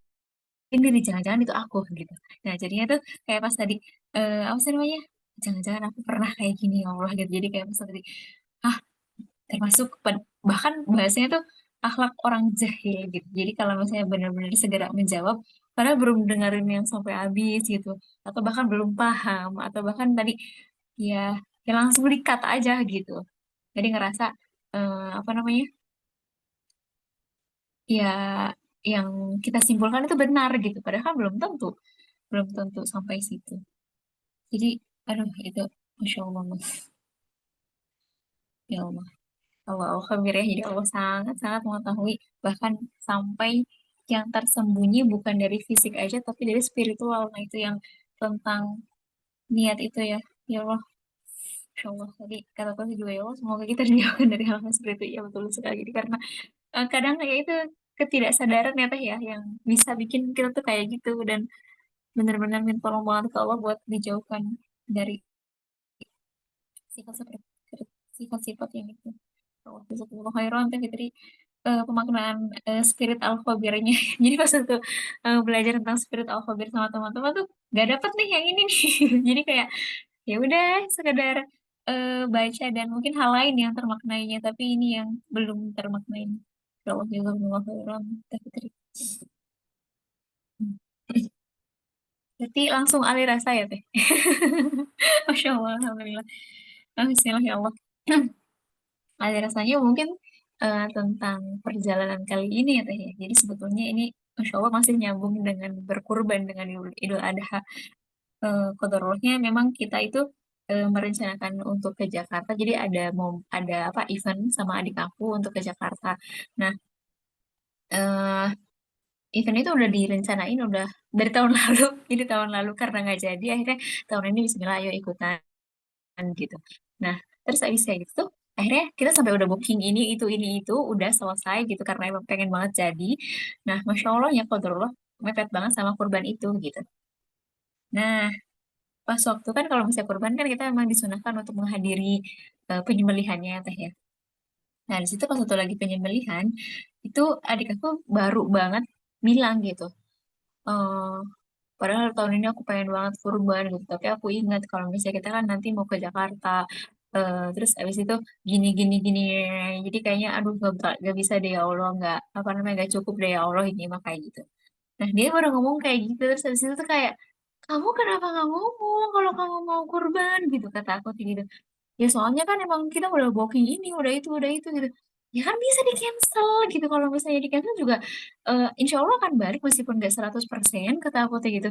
diri jangan-jangan itu aku gitu. Nah jadinya tuh kayak pas tadi apa sih namanya? Jangan-jangan aku pernah kayak gini ya Allah gitu. Jadi kayak pas tadi ah termasuk bahkan bahasanya tuh akhlak orang jahil gitu. Jadi kalau misalnya benar-benar segera menjawab, padahal belum dengerin yang sampai habis gitu, atau bahkan belum paham, atau bahkan tadi ya ya langsung dikat aja gitu. Jadi ngerasa apa namanya ya yang kita simpulkan itu benar gitu. Padahal kan belum tentu sampai situ. Jadi aduh itu masya Allah Mas. Ya Allah. Allah Khabir ya, jadi Allah sangat-sangat mengetahui bahkan sampai yang tersembunyi bukan dari fisik aja tapi dari spiritual. Nah itu yang tentang niat itu ya. Ya Allah, Insya Allah tadi kata aku juga ya Allah semoga kita dijauhkan dari hal-hal seperti itu. Ya betul sekali. Jadi karena kadang ya itu ketidaksadaran ya teh ya yang bisa bikin kita tuh kayak gitu dan benar-benar minta tolong banget ke Allah buat dijauhkan dari sifat seperti sifat-sifat yang itu. Oh, jazakumullah khairan teh Fitri. Pemaknaan spirit al-khabirnya. Jadi pas waktu belajar tentang spirit al-khabir sama teman-teman tuh gak dapet nih yang ini nih. Jadi kayak ya udah sekedar baca dan mungkin hal lain yang termaknainya, tapi ini yang belum termaknai. Ya Allah jazakumullah khairan teh Fitri. Hmm. Berarti langsung alih rasa ya teh. Masya Allah, alhamdulillah. Bismillah ya Allah. Ada rasanya mungkin tentang perjalanan kali ini ya Teh ya. Jadi sebetulnya ini Masya Allah masih nyambung dengan berkurban dengan Idul Adha. Qadarullah memang kita itu merencanakan untuk ke Jakarta. Jadi ada apa event sama adik aku untuk ke Jakarta. Nah, eh, event itu udah direncanain udah dari tahun lalu. Jadi tahun lalu karena nggak jadi akhirnya tahun ini Bismillah ayo ikutan gitu. Nah, terus habis kayak gitu tuh, akhirnya kita sampai udah booking ini itu udah selesai gitu karena emang pengen banget jadi. Nah, masya Allah ya qadarullah mepet banget sama kurban itu gitu. Nah, pas waktu kan kalau misalnya kurban kan kita emang disunahkan untuk menghadiri penyembelihannya teh ya. Nah, di situ pas waktu lagi penyembelihan itu adik aku baru banget bilang gitu. eh Padahal tahun ini aku pengen banget kurban gitu, tapi aku ingat kalau misalnya kita kan nanti mau ke Jakarta, terus abis itu gini gini gini, jadi kayaknya aduh gak bisa deh ya Allah, nggak apa namanya gak cukup deh ya Allah ini mah kayak gitu. Nah dia baru ngomong kayak gitu, terus abis itu tuh kayak kamu kenapa nggak ngomong kalau kamu mau kurban gitu kata aku kayak gitu. Ya soalnya kan emang kita udah booking ini, udah itu gitu. Ya kan bisa di cancel gitu. Kalau misalnya di cancel juga, insya Allah akan balik meskipun nggak 100% kata aku kayak gitu.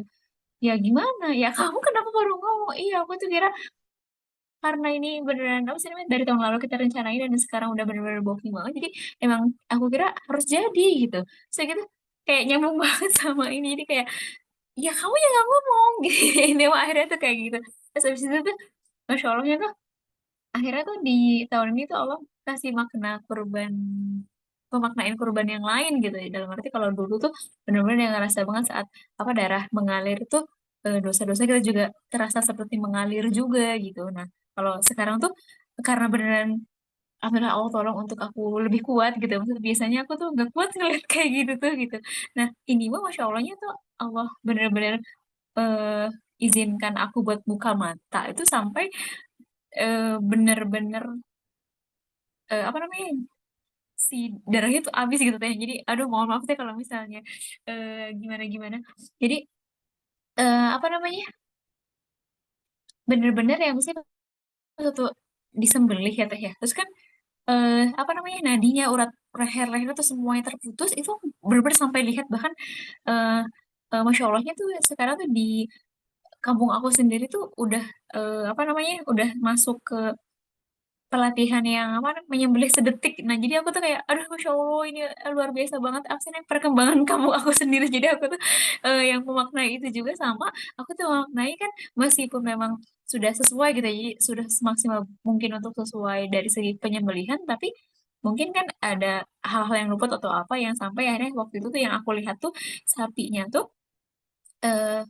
Ya gimana? Ya kamu kenapa baru ngomong? Iya, aku tuh kira karena ini beneran apa sih namanya dari tahun lalu kita rencanain dan sekarang udah bener-bener booking banget. Jadi emang aku kira harus jadi gitu. Saya gitu kayak nyambung banget sama ini. Jadi kayak ya kamu yang nggak ngomong gitu. Ini mah akhirnya tuh kayak gitu. Terus habis itu tuh Masya Allahnya tuh akhirnya tuh di tahun ini tuh Allah kasih makna kurban pemaknaan kurban yang lain gitu ya dalam arti kalau dulu tuh benar-benar yang ngerasa banget saat apa darah mengalir tuh dosa-dosa kita juga terasa seperti mengalir juga gitu. Nah kalau sekarang tuh karena beneran alhamdulillah Allah tolong untuk aku lebih kuat gitu. Maksudnya biasanya aku tuh nggak kuat ngeliat kayak gitu tuh gitu. Nah ini mah masya Allahnya tuh Allah bener-bener eh, izinkan aku buat buka mata itu sampai bener-bener apa namanya si darahnya tuh habis gitu teh. Jadi aduh mohon maaf teh kalau misalnya gimana gimana. Jadi apa namanya bener-bener ya misalnya satu disembelih ya teh ya. Terus kan apa namanya nadinya urat leher-leher tuh semuanya terputus itu bener-bener sampai lihat bahkan eh masya Allahnya tuh sekarang tuh di kampung aku sendiri tuh udah apa namanya udah masuk ke pelatihan yang apa menyembelih sedetik. Nah, jadi aku tuh kayak, aduh, masya Allah, ini luar biasa banget. Apa sih Nek, perkembangan kamu aku sendiri. Jadi aku tuh yang memaknai itu juga sama. Aku tuh memaknai kan meskipun memang sudah sesuai gitu, ya, jadi sudah semaksimal mungkin untuk sesuai dari segi penyembelihan, tapi mungkin kan ada hal-hal yang luput atau apa yang sampai akhirnya waktu itu tuh yang aku lihat tuh sapinya tuh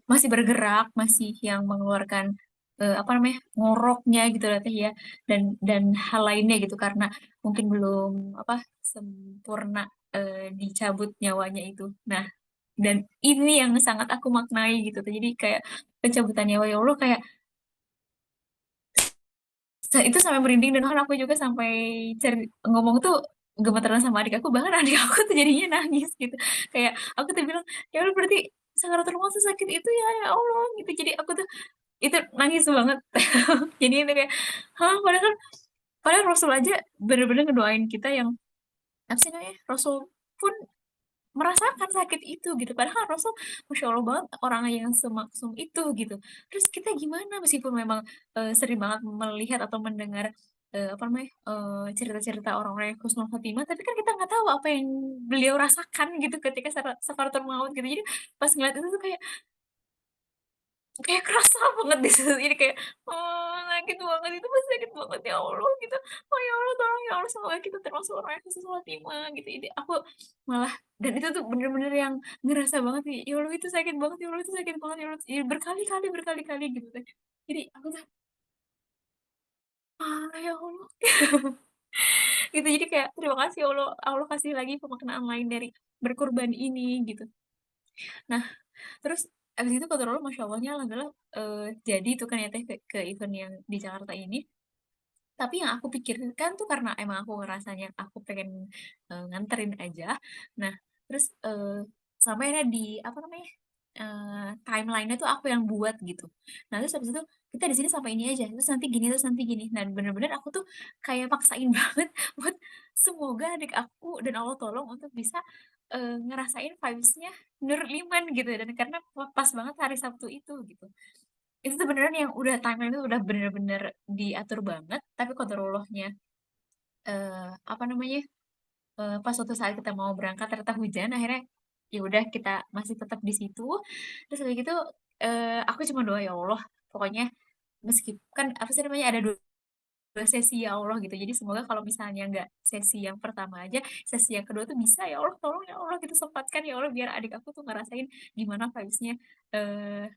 masih bergerak, masih yang mengeluarkan apa namanya ngoroknya gitu lah teh ya, dan hal lainnya gitu karena mungkin belum apa sempurna dicabut nyawanya itu. Nah, dan ini yang sangat aku maknai gitu tuh. Jadi kayak pencabutan nyawa ya Allah kayak itu sampai merinding dan bahkan aku juga sampai ngomong tuh gemeteran sama adik aku bahkan adik aku tuh jadinya nangis gitu kayak aku tuh bilang ya Allah berarti sakaratul maut sakit itu ya ya Allah gitu jadi aku tuh itu nangis banget jadi itu kayak hah padahal Rasul aja bener-bener ngedoain kita yang apa sih namanya Rasul pun merasakan sakit itu gitu padahal Rasul masya Allah banget orang yang semaksum itu gitu terus kita gimana meskipun memang sering banget melihat atau mendengar apa namanya cerita-cerita orang-orang yang husnul khotimah tapi kan kita nggak tahu apa yang beliau rasakan gitu ketika sakaratul maut gitu jadi pas ngeliat itu tuh kayak kerasa banget di situ, jadi kayak, sakit banget, itu pasti sakit banget, ya Allah, gitu. Oh, ya Allah, tolong ya Allah, semoga kita termasuk orang yang khusus khotimah, gitu. Jadi aku malah dan itu tuh bener-bener yang ngerasa banget, ya Allah itu sakit banget, ya Allah itu sakit banget, ya Allah, ya berkali-kali gitu teh. Jadi aku tuh, ya Allah, gitu. Jadi kayak terima kasih ya Allah, Allah kasih lagi pemaknaan lain dari berkorban ini, gitu. Nah, terus abis itu kontrol Masya Allahnya alhamdulillah, jadi itu kan ya Teh ke event yang di Jakarta ini. Tapi yang aku pikirkan tuh karena emang aku ngerasanya aku pengen, nganterin aja. Nah, terus, sampai akhirnya di apa namanya, timeline-nya tuh aku yang buat gitu. Nah, terus habis itu, "Kita di sini sampai ini aja, terus nanti gini." Dan bener-bener aku tuh kayak maksain banget buat semoga adik aku dan Allah tolong untuk bisa, ngerasain vibes-nya Nurul Iman gitu dan karena pas banget hari Sabtu itu gitu. Itu tuh beneran yang udah timeline itu udah bener-bener diatur banget, tapi qadarullah-nya, apa namanya, pas suatu saat kita mau berangkat ternyata hujan, akhirnya ya udah kita masih tetap di situ, terus udah gitu, aku cuma doa, "Ya Allah, pokoknya kan apa sih namanya, ada 2 sesi ya Allah," gitu. Jadi semoga kalau misalnya nggak sesi yang pertama aja, sesi yang kedua tuh bisa ya Allah, tolong ya Allah gitu, sempatkan ya Allah biar adik aku tuh ngerasain gimana vibes-nya,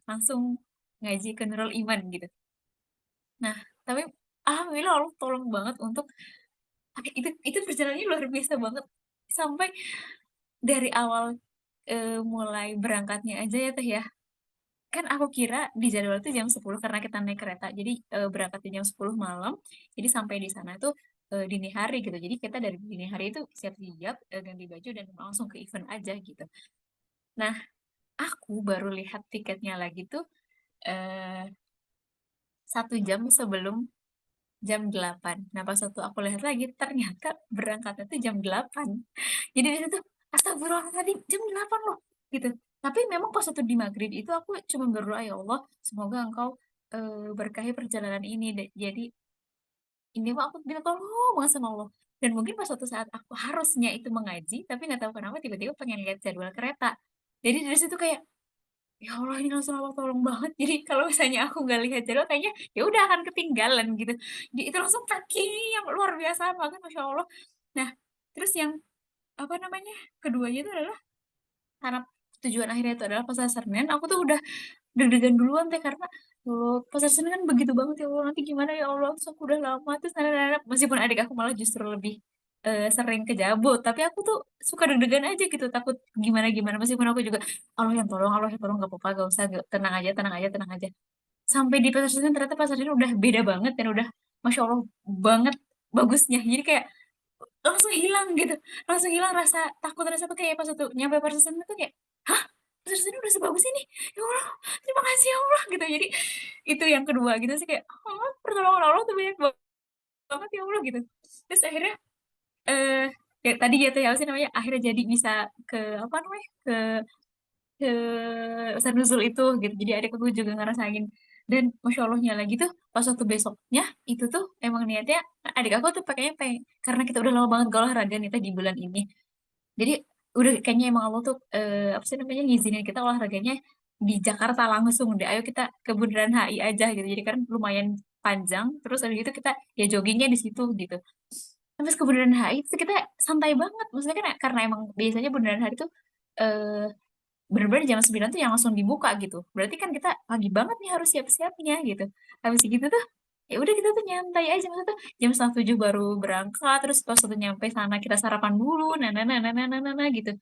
langsung ngaji ke Nurul Iman gitu. Nah, tapi alhamdulillah Allah tolong banget untuk itu perjalanannya luar biasa banget. Sampai dari awal, mulai berangkatnya aja ya, Teh, ya, kan aku kira di jadwal itu jam 10 karena kita naik kereta. Jadi, berangkatnya jam 10 malam, jadi sampai di sana tuh, dini hari gitu. Jadi kita dari dini hari itu siap-siap, ganti baju dan langsung ke event aja gitu. Nah, aku baru lihat tiketnya lagi tuh, eee, 1 jam sebelum jam 8. Nah, pas waktu aku lihat lagi, ternyata berangkatnya tuh jam 8. Jadi di situ, astagfirullahaladzim, jam 8 loh, gitu. Tapi memang pas waktu di maghrib itu aku cuma berdoa, "Ya Allah, semoga Engkau, berkahi perjalanan ini." Jadi ini mah aku minta tolong banget sama Allah. Dan mungkin pas suatu saat aku harusnya itu mengaji, tapi nggak tahu kenapa tiba-tiba pengen lihat jadwal kereta. Jadi dari situ kayak, ya Allah ini langsung Allah tolong banget. Jadi kalau misalnya aku nggak lihat jadwal kayaknya ya udah akan ketinggalan gitu. Itu langsung packing yang luar biasa banget Masya Allah. Nah, terus yang apa namanya, keduanya itu adalah karena tujuan akhirnya itu adalah Pasar Senen, aku tuh udah deg-degan duluan Teh, karena, Pasar Senen kan begitu banget ya Allah, nanti gimana ya Allah, terus aku udah lama, terus meskipun adik aku malah justru lebih, sering ke Jabut, tapi aku tuh suka deg-degan aja gitu, takut gimana-gimana, meskipun aku juga, Allah yang tolong, nggak apa-apa, nggak usah, tenang aja tenang aja tenang aja." Sampai di Pasar Senen ternyata Pasar Senen udah beda banget dan udah Masya Allah banget bagusnya. Jadi kayak langsung hilang rasa takut, rasa tuh kayak pas waktu nyampe Parsesen tuh kayak, "Hah? Parsesen udah sebagus ini? Ya Allah, terima kasih ya Allah," gitu. Jadi itu yang kedua gitu sih kayak, pertolongan Allah tuh banyak banget ya Allah gitu. Terus akhirnya, eee, ya tadi gitu ya, apa sih namanya, akhirnya jadi bisa ke apa namanya, ke Ustadz Nuzul itu gitu. Jadi adikku tuh juga ngerasain dan Masya Allahnya lagi tuh pas waktu besoknya itu tuh emang niatnya adik aku tuh pakainya karena kita udah lama banget gak olahraga nih Teh di bulan ini. Jadi udah kayaknya emang Allah tuh, apa sih namanya, ngizinin kita olahraganya di Jakarta langsung deh, "Ayo kita ke Bundaran HI aja," gitu. Jadi kan lumayan panjang, terus habis itu kita ya joggingnya di situ gitu. habis ke Bundaran HI itu kita santai banget. Maksudnya kan karena emang biasanya Bundaran HI itu eh bener-bener jam 9 tuh yang langsung dibuka gitu. Berarti kan kita pagi banget nih harus siap-siapnya gitu. Habis gitu tuh ya udah kita tuh nyantai aja, maksudnya tuh jam 7 baru berangkat, terus pas waktu nyampe sana kita sarapan dulu, nah gitu.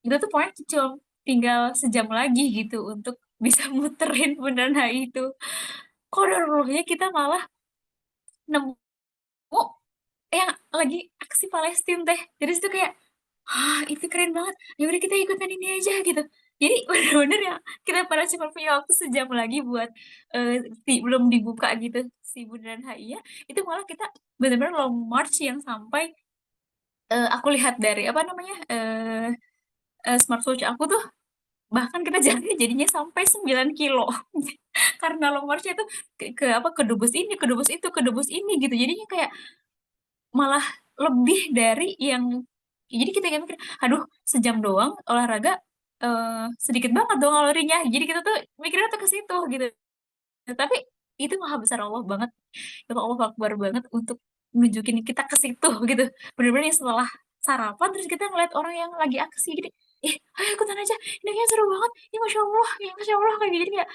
Itu tuh pokoknya cuma tinggal sejam lagi gitu untuk bisa muterin Bundaran HI itu. Kodarullah kita malah nemu yang lagi aksi Palestina teh. Jadi itu kayak, ah itu keren banget. Ya udah kita ikutan ini aja gitu. Jadi bener-bener ya kita pada cuma punya waktu sejam lagi buat belum dibuka gitu si Bundaran HI-nya. Itu malah kita bener-bener long march yang sampai aku lihat dari apa namanya smartwatch aku tuh, bahkan kita jalannya jadinya sampai 9 kilo karena long march itu ke apa ke Dubes ini, ke Dubes itu, ke Dubes ini gitu. Jadinya kayak malah lebih dari yang jadi kita kayak mikir, aduh sejam doang olahraga sedikit banget dong kalorinya. Jadi kita tuh mikirnya tuh ke situ gitu. Tapi itu maha besar Allah banget. Itu Allah Akbar banget untuk nunjukin kita ke situ gitu. Bener-bener yang setelah sarapan terus kita ngeliat orang yang lagi aksi gitu. Ih, ayo ikutan aja. Ini kayaknya seru banget. Ya Masya Allah, ya Masya Allah kayak gitu. Jadi kayak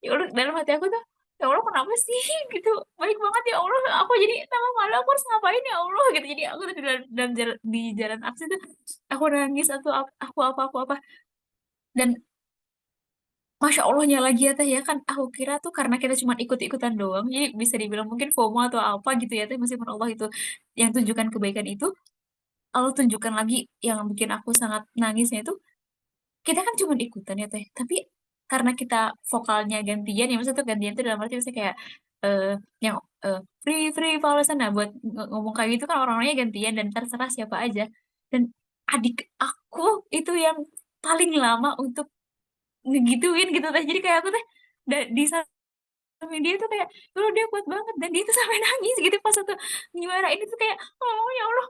ya Allah dalam hati aku tuh, ya Allah kenapa sih gitu, baik banget ya Allah, aku jadi tambah malu, aku harus ngapain ya Allah gitu. Jadi aku tuh dalam jalan, di jalan aksi tuh aku nangis atau aku apa dan Masya Allahnya lagi ya teh ya kan, aku kira tuh karena kita cuma ikut-ikutan doang jadi bisa dibilang mungkin FOMO atau apa gitu ya teh, meskipun Allah itu yang tunjukkan kebaikan itu, Allah tunjukkan lagi yang bikin aku sangat nangisnya itu, kita kan cuma ikutan ya teh, tapi karena kita vokalnya gantian ya, maksudnya tuh gantian tuh dalam arti maksudnya kayak eh yang free free Palestina. Nah buat ngomong kayak gitu kan orang-orangnya gantian dan terserah siapa aja, dan adik aku itu yang paling lama untuk ngegituin gitu teh. Jadi kayak aku teh di samping dia tuh kayak dulu dia kuat banget dan dia tuh sampai nangis gitu pas satu nyuara ini tuh kayak, oh ya Allah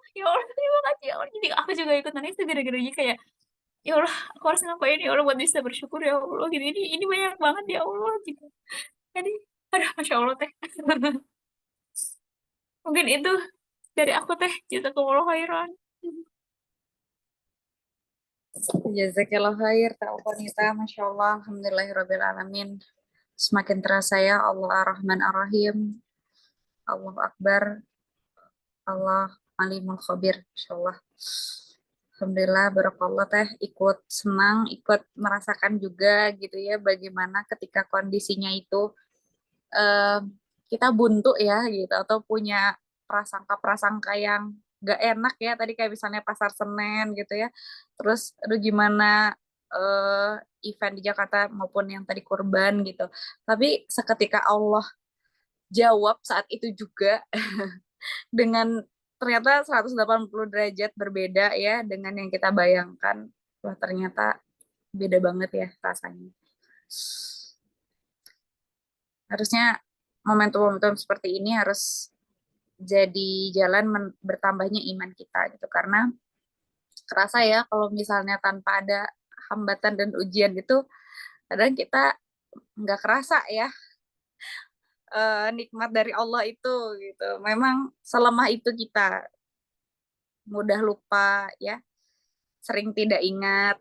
terima kasih ya Allah. Jadi aku juga ikut nangis tuh gara-gara dia kayak, ya Allah aku harus ngapain ya Allah buat bisa bersyukur ya Allah gitu, ini banyak banget ya Allah gitu. Jadi aduh Masya Allah teh. Mungkin itu dari aku teh, jazakumullah khairan. Jazakallah khair, tahu wanita, Masya Allah, Alhamdulillahirrabbilalamin. Semakin terasa ya Allah Ar-Rahman Ar-Rahim, Allah Akbar, Allah Alimul Khabir, Masya Allah. Alhamdulillah, barakallah teh, ikut senang, ikut merasakan juga gitu ya, bagaimana ketika kondisinya itu eh, kita buntu ya gitu, atau punya prasangka-prasangka yang gak enak ya, tadi kayak misalnya Pasar Senen gitu ya, terus aduh gimana eh, event di Jakarta maupun yang tadi kurban gitu. Tapi seketika Allah jawab saat itu juga dengan ternyata 180 derajat berbeda ya dengan yang kita bayangkan. Wah, ternyata beda banget ya rasanya. Harusnya momentum-momentum seperti ini harus jadi jalan bertambahnya iman kita gitu, karena kerasa ya kalau misalnya tanpa ada hambatan dan ujian gitu kadang kita nggak kerasa ya nikmat dari Allah itu gitu. Memang selemah itu kita, mudah lupa ya, sering tidak ingat.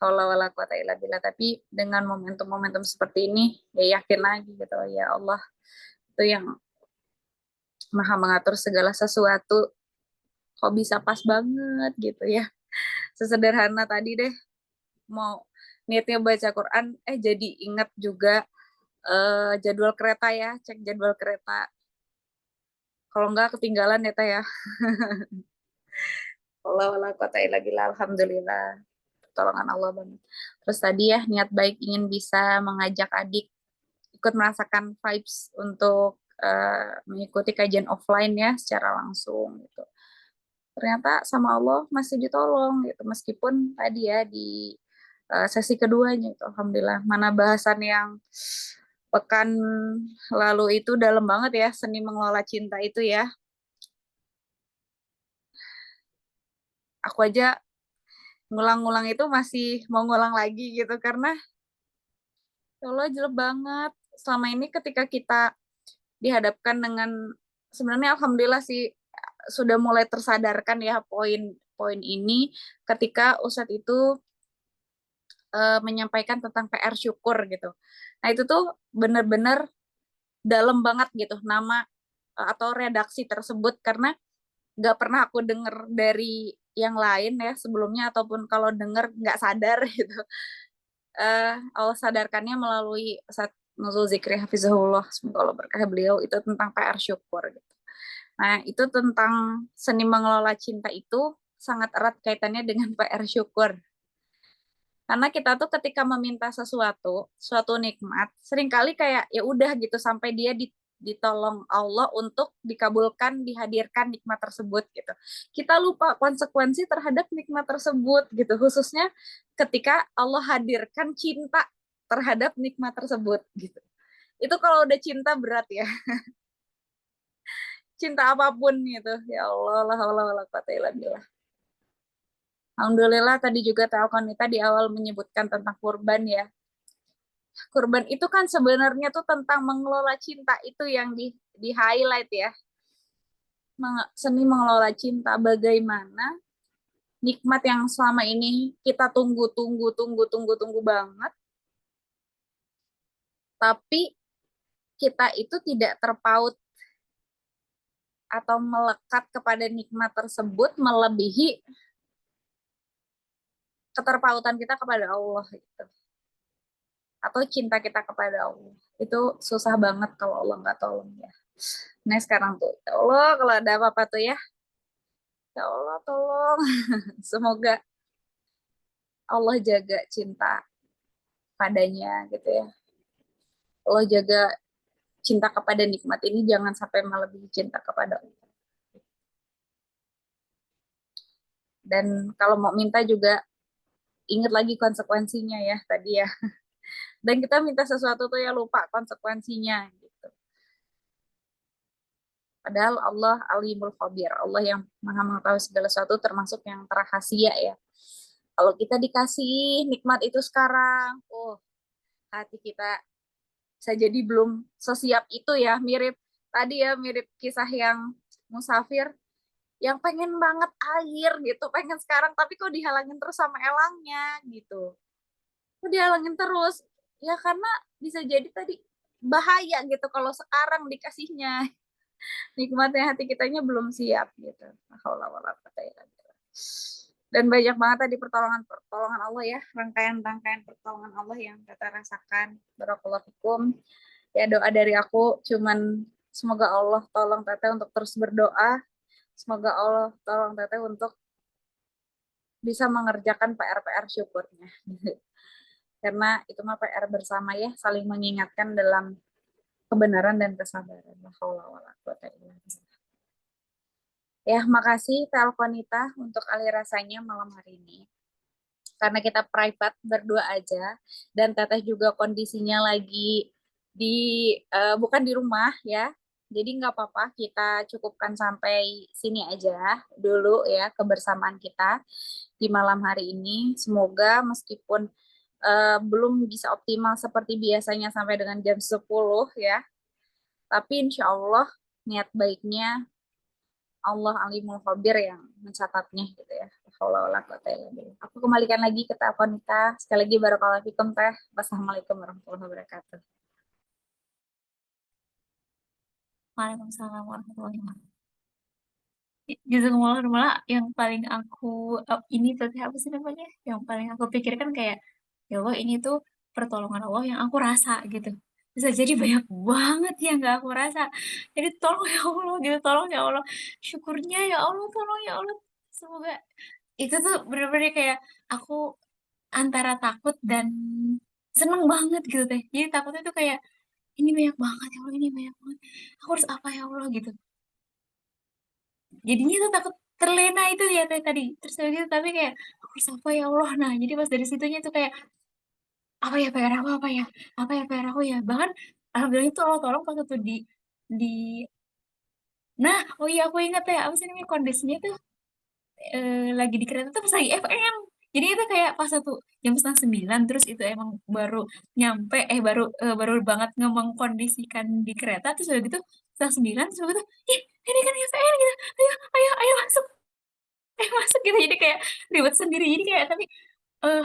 Kalau wala quwata illa billah. Tapi dengan momentum-momentum seperti ini ya yakin lagi gitu ya Allah itu yang maha mengatur segala sesuatu, kok bisa pas banget gitu ya. Sesederhana tadi deh mau niatnya baca Quran jadi ingat juga jadwal kereta ya, cek jadwal kereta. Kalau enggak ketinggalan ya teh ya. Allah wala quwata illa billah, alhamdulillah. Pertolongan Allah banget. Terus tadi ya niat baik ingin bisa mengajak adik ikut merasakan vibes untuk mengikuti kajian offline ya secara langsung gitu. Ternyata sama Allah masih ditolong gitu, meskipun tadi ya di sesi keduanya itu alhamdulillah, mana bahasan yang pekan lalu itu dalam banget ya, seni mengelola cinta itu ya. Aku aja ngulang-ngulang itu masih mau ngulang lagi gitu, karena ya Allah jelek banget selama ini ketika kita dihadapkan dengan sebenarnya alhamdulillah sih sudah mulai tersadarkan ya poin-poin ini ketika Ustadz itu menyampaikan tentang PR syukur gitu. Nah itu tuh bener-bener dalam banget gitu nama atau redaksi tersebut karena nggak pernah aku denger dari yang lain ya sebelumnya ataupun kalau denger nggak sadar gitu. Allah sadarkannya melalui saat nuzul zikri hafizahullah semoga Allah berkah beliau itu tentang PR syukur gitu. Nah itu tentang seni mengelola cinta itu sangat erat kaitannya dengan PR syukur. Karena kita tuh ketika meminta sesuatu, suatu nikmat, seringkali kayak ya udah gitu sampai dia ditolong Allah untuk dikabulkan, dihadirkan nikmat tersebut gitu. Kita lupa konsekuensi terhadap nikmat tersebut gitu, khususnya ketika Allah hadirkan cinta terhadap nikmat tersebut gitu. Itu kalau udah cinta berat ya, cinta apapun gitu. Ya Allah, la haula wala quwata illa billah. Alhamdulillah tadi juga Telkonita di awal menyebutkan tentang kurban ya. Kurban itu kan sebenarnya tuh tentang mengelola cinta itu yang di highlight ya. Seni mengelola cinta bagaimana nikmat yang selama ini kita tunggu tunggu tunggu tunggu tunggu banget tapi kita itu tidak terpaut atau melekat kepada nikmat tersebut melebihi keterpautan kita kepada Allah gitu. Atau cinta kita kepada Allah itu susah banget kalau Allah nggak tolong ya. Nah sekarang tuh ya Allah kalau ada apa-apa tuh ya, ya Allah tolong. Semoga Allah jaga cinta padanya gitu ya. Allah jaga cinta kepada nikmat ini jangan sampai melebihi cinta kepada Allah. Dan kalau mau minta juga ingat lagi konsekuensinya ya tadi ya. Dan kita minta sesuatu tuh ya lupa konsekuensinya gitu. Padahal Allah Alimul Khabir, Allah yang Maha mengetahui segala sesuatu termasuk yang terrahasia ya. Kalau kita dikasih nikmat itu sekarang, oh hati kita bisa jadi belum sesiap itu ya, mirip tadi ya, mirip kisah yang musafir yang pengen banget air gitu, pengen sekarang tapi kok dihalangin terus sama elangnya gitu. Kok dihalangin terus? Ya karena bisa jadi tadi bahaya gitu kalau sekarang dikasihnya. Nikmatnya hati kitanya belum siap gitu. Dan banyak banget tadi pertolongan Allah ya, rangkaian-rangkaian pertolongan Allah yang kita rasakan. Barakallahu fikum. Ya doa dari aku cuman semoga Allah tolong Teteh untuk terus berdoa. Semoga Allah tolong Teteh untuk bisa mengerjakan PR-PR syukurnya. Karena itu mah PR bersama ya, saling mengingatkan dalam kebenaran dan kesabaran. Ya, makasih Telkonita untuk alirasanya malam hari ini. Karena kita private berdua aja dan Teteh juga kondisinya lagi di bukan di rumah ya. Jadi nggak apa-apa kita cukupkan sampai sini aja dulu ya kebersamaan kita di malam hari ini. Semoga meskipun belum bisa optimal seperti biasanya sampai dengan jam 10 ya, tapi insya Allah niat baiknya Allah alimul khabir yang mencatatnya gitu ya. Aku kembalikan lagi ke telepon Nita. Sekali lagi barakallahu fikum teh. Wassalamualaikum warahmatullahi wabarakatuh. Waalaikumsalam warahmatullahi wabarakatuh. Jazakumullah malah yang paling aku ini tuh apa sih namanya? Yang paling aku pikirkan kayak ya Allah ini tuh pertolongan Allah yang aku rasa gitu. Bisa jadi banyak banget yang gak aku rasa. Jadi tolong ya Allah gitu, tolong ya Allah. Syukurnya ya Allah, tolong ya Allah. Semoga itu tuh bener-bener kayak aku antara takut dan seneng banget gitu teh. Jadi takutnya tuh kayak ini banyak banget ya Allah, ini banyak banget. Aku harus apa ya Allah gitu. Jadinya tuh takut terlena itu ya teh tadi. Terus habis itu tapi kayak aku harus apa ya Allah. Nah, jadi pas dari situnya tuh kayak apa ya PR aku apa ya? Apa ya PR aku ya? Bahkan alhamdulillah itu Allah tolong pas itu di nah, oh iya aku ingat ya, apa sih namanya kondisinya tuh lagi di kereta tuh pas lagi FM. Jadi itu kayak pas satu jam setengah sembilan, terus itu emang baru nyampe, baru banget kondisikan di kereta, terus udah gitu setengah sembilan, terus udah gitu, "Ih, ini kan GVN," gitu, "ayo ayo ayo masuk ayo masuk," gitu. Jadi kayak ribet sendiri, jadi kayak tapi, eee,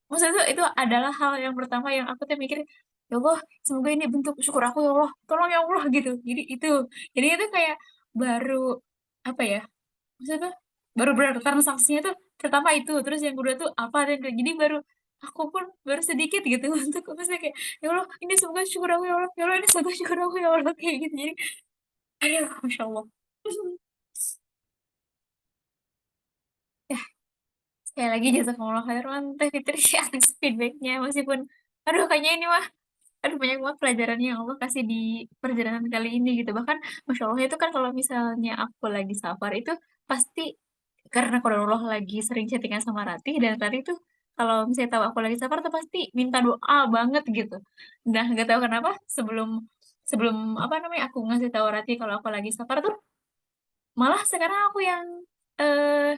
maksudnya tuh itu adalah hal yang pertama yang aku tuh mikir, "Ya Allah, semoga ini bentuk syukur aku ya Allah, tolong ya Allah," gitu. Jadi itu kayak baru, apa ya, maksudnya tuh baru bertransaksinya tuh pertama itu, terus yang kedua tuh apa dan jadi baru aku pun baru sedikit gitu untuk maksudnya kayak, "Ya Allah, ini semoga syukur aku ya Allah, ya Allah ini semoga syukur aku ya Allah," kayak gitu. Jadi aduh, Masya Allah. Yah, sekali lagi jazakumullah khairan Teh Fitri atas feedback-nya, meskipun aduh kayaknya ini mah aduh banyak banget pelajaran yang Allah kasih di perjalanan kali ini gitu. Bahkan Masya Allah itu kan kalau misalnya aku lagi safar itu pasti karena qadarullah lagi sering chatting sama Ratih dan Ratih tuh kalau misalnya tahu aku lagi safar tuh pasti minta doa banget gitu. Nah, nggak tahu kenapa sebelum sebelum apa namanya aku ngasih tahu Ratih kalau aku lagi safar tuh malah sekarang aku yang eh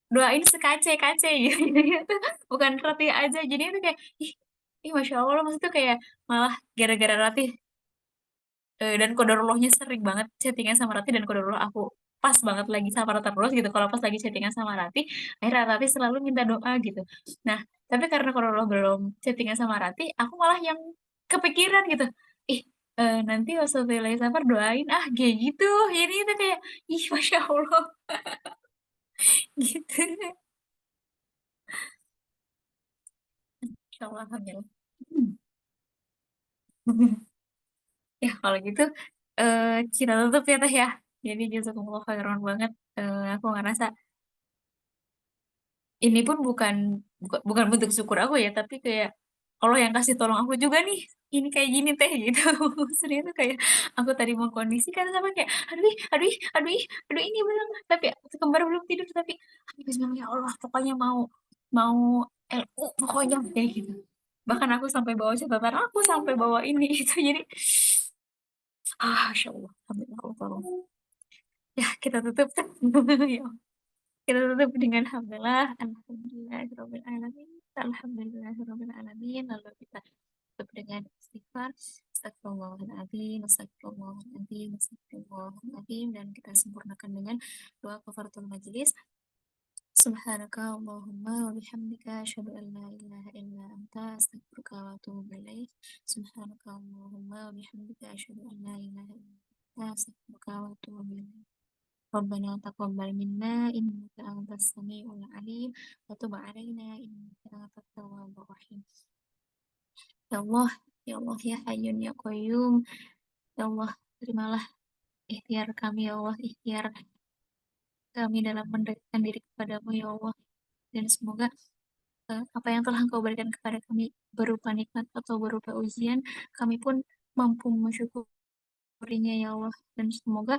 doain sekace-kace gitu. Jadi itu bukan Ratih aja. Jadi itu kayak ih, ih Masya Allah maksudnya tuh kayak malah gara-gara Ratih dan qadarullah-nya sering banget chatting sama Ratih dan qadarullah aku pas banget lagi safar terus gitu, kalau pas lagi chatting sama Ratih, akhirnya Ratih selalu minta doa gitu. Nah, tapi karena qadarullah belum chatting sama Ratih, aku malah yang kepikiran gitu, ih, nanti pas lagi safar doain ah, kayak gitu. Jadi itu kayak, ih Masya Allah, gitu. Masya Allah, alhamdulillah. Ya kalau gitu, kita tutup ya Teh ya. Jadi jazakumullah khairan banget, aku ngerasa ini pun bukan bentuk syukur aku ya, tapi kayak Allah yang kasih tolong aku juga nih, ini kayak gini Teh, gitu. Maksudnya tuh kayak aku tadi mengkondisikan sama kayak, "Aduh ih aduh ih aduh ih aduh ini belum," tapi kembar belum tidur, tapi bismillah ya Allah, pokoknya mau mau LU pokoknya kayak gitu. Bahkan aku sampai bawa catatan, aku sampai bawa ini itu jadi, Masya Allah, alhamdulillah Allah tolong. Ya kita tutup. Ya kita tutup dengan hamdalah, alhamdulillahirabbil alamin, alhamdulillahirabbil alamin, lalu kita tutup dengan istighfar, astagfirullahaladzim, astagfirullahaladzim, astagfirullahaladzim, dan kita sempurnakan dengan doa kafaratul majelis. Subhanaka Allahumma wa bihamdika asyhadu an la ilaha illa anta astaghfiruka wa atubu ilaik. Subhanaka Allahumma wa bihamdika asyhadu an la ilaha illa anta astaghfiruka wa atubu ilaik. ربنا تقبل منا إنك أنت السميع العليم وتب علينا إنك أنت التواب الرحيم. Ya Allah, ya Allah, ya Hayyun ya Qayyum, ya Allah, terimalah ikhtiar kami ya Allah, ikhtiar kami dalam mendekatkan diri kepadamu ya Allah, dan semoga apa yang telah Engkau berikan kepada kami berupa nikmat atau berupa ujian, kami pun mampu mensyukurinya ya Allah, dan semoga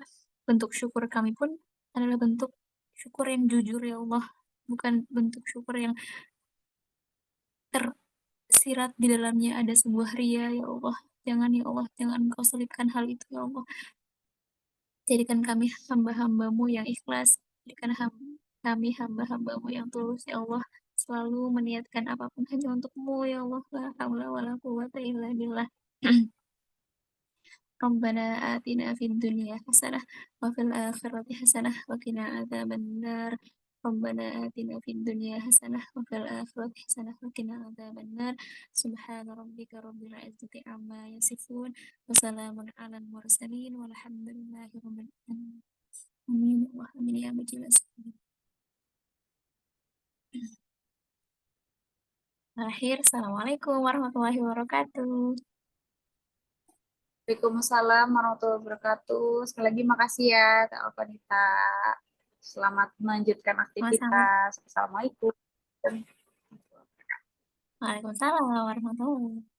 bentuk syukur kami pun adalah bentuk syukur yang jujur ya Allah, bukan bentuk syukur yang tersirat di dalamnya ada sebuah ria ya Allah. Jangan ya Allah, jangan Engkau selipkan hal itu ya Allah. Jadikan kami hamba-hambamu yang ikhlas. Jadikan kami hamba-hambamu yang tulus ya Allah. Selalu meniatkan apapun hanya untukmu ya Allah. La haula wa la quwwata illa billah. ربنا آتنا في الدنيا حسنة وفي الآخرة حسنة وقنا عذاب النار. ربنا آتنا في الدنيا حسنة وفي الآخرة حسنة وقنا عذاب النار. سبحان ربك رب العزة عما يصفون وسلام على المرسلين والحمد لله رب العالمين. آمين اللهم آمين يا مجيب السؤال. Akhir, Assalamualaikum warahmatullahi wabarakatuh. Waalaikumsalam warahmatullahi wabarakatuh. Sekali lagi makasih ya, Kak Alvanita. Selamat melanjutkan Sama-sama. aktivitas. Assalamualaikum. Waalaikumsalam warahmatullahi wabarakatuh.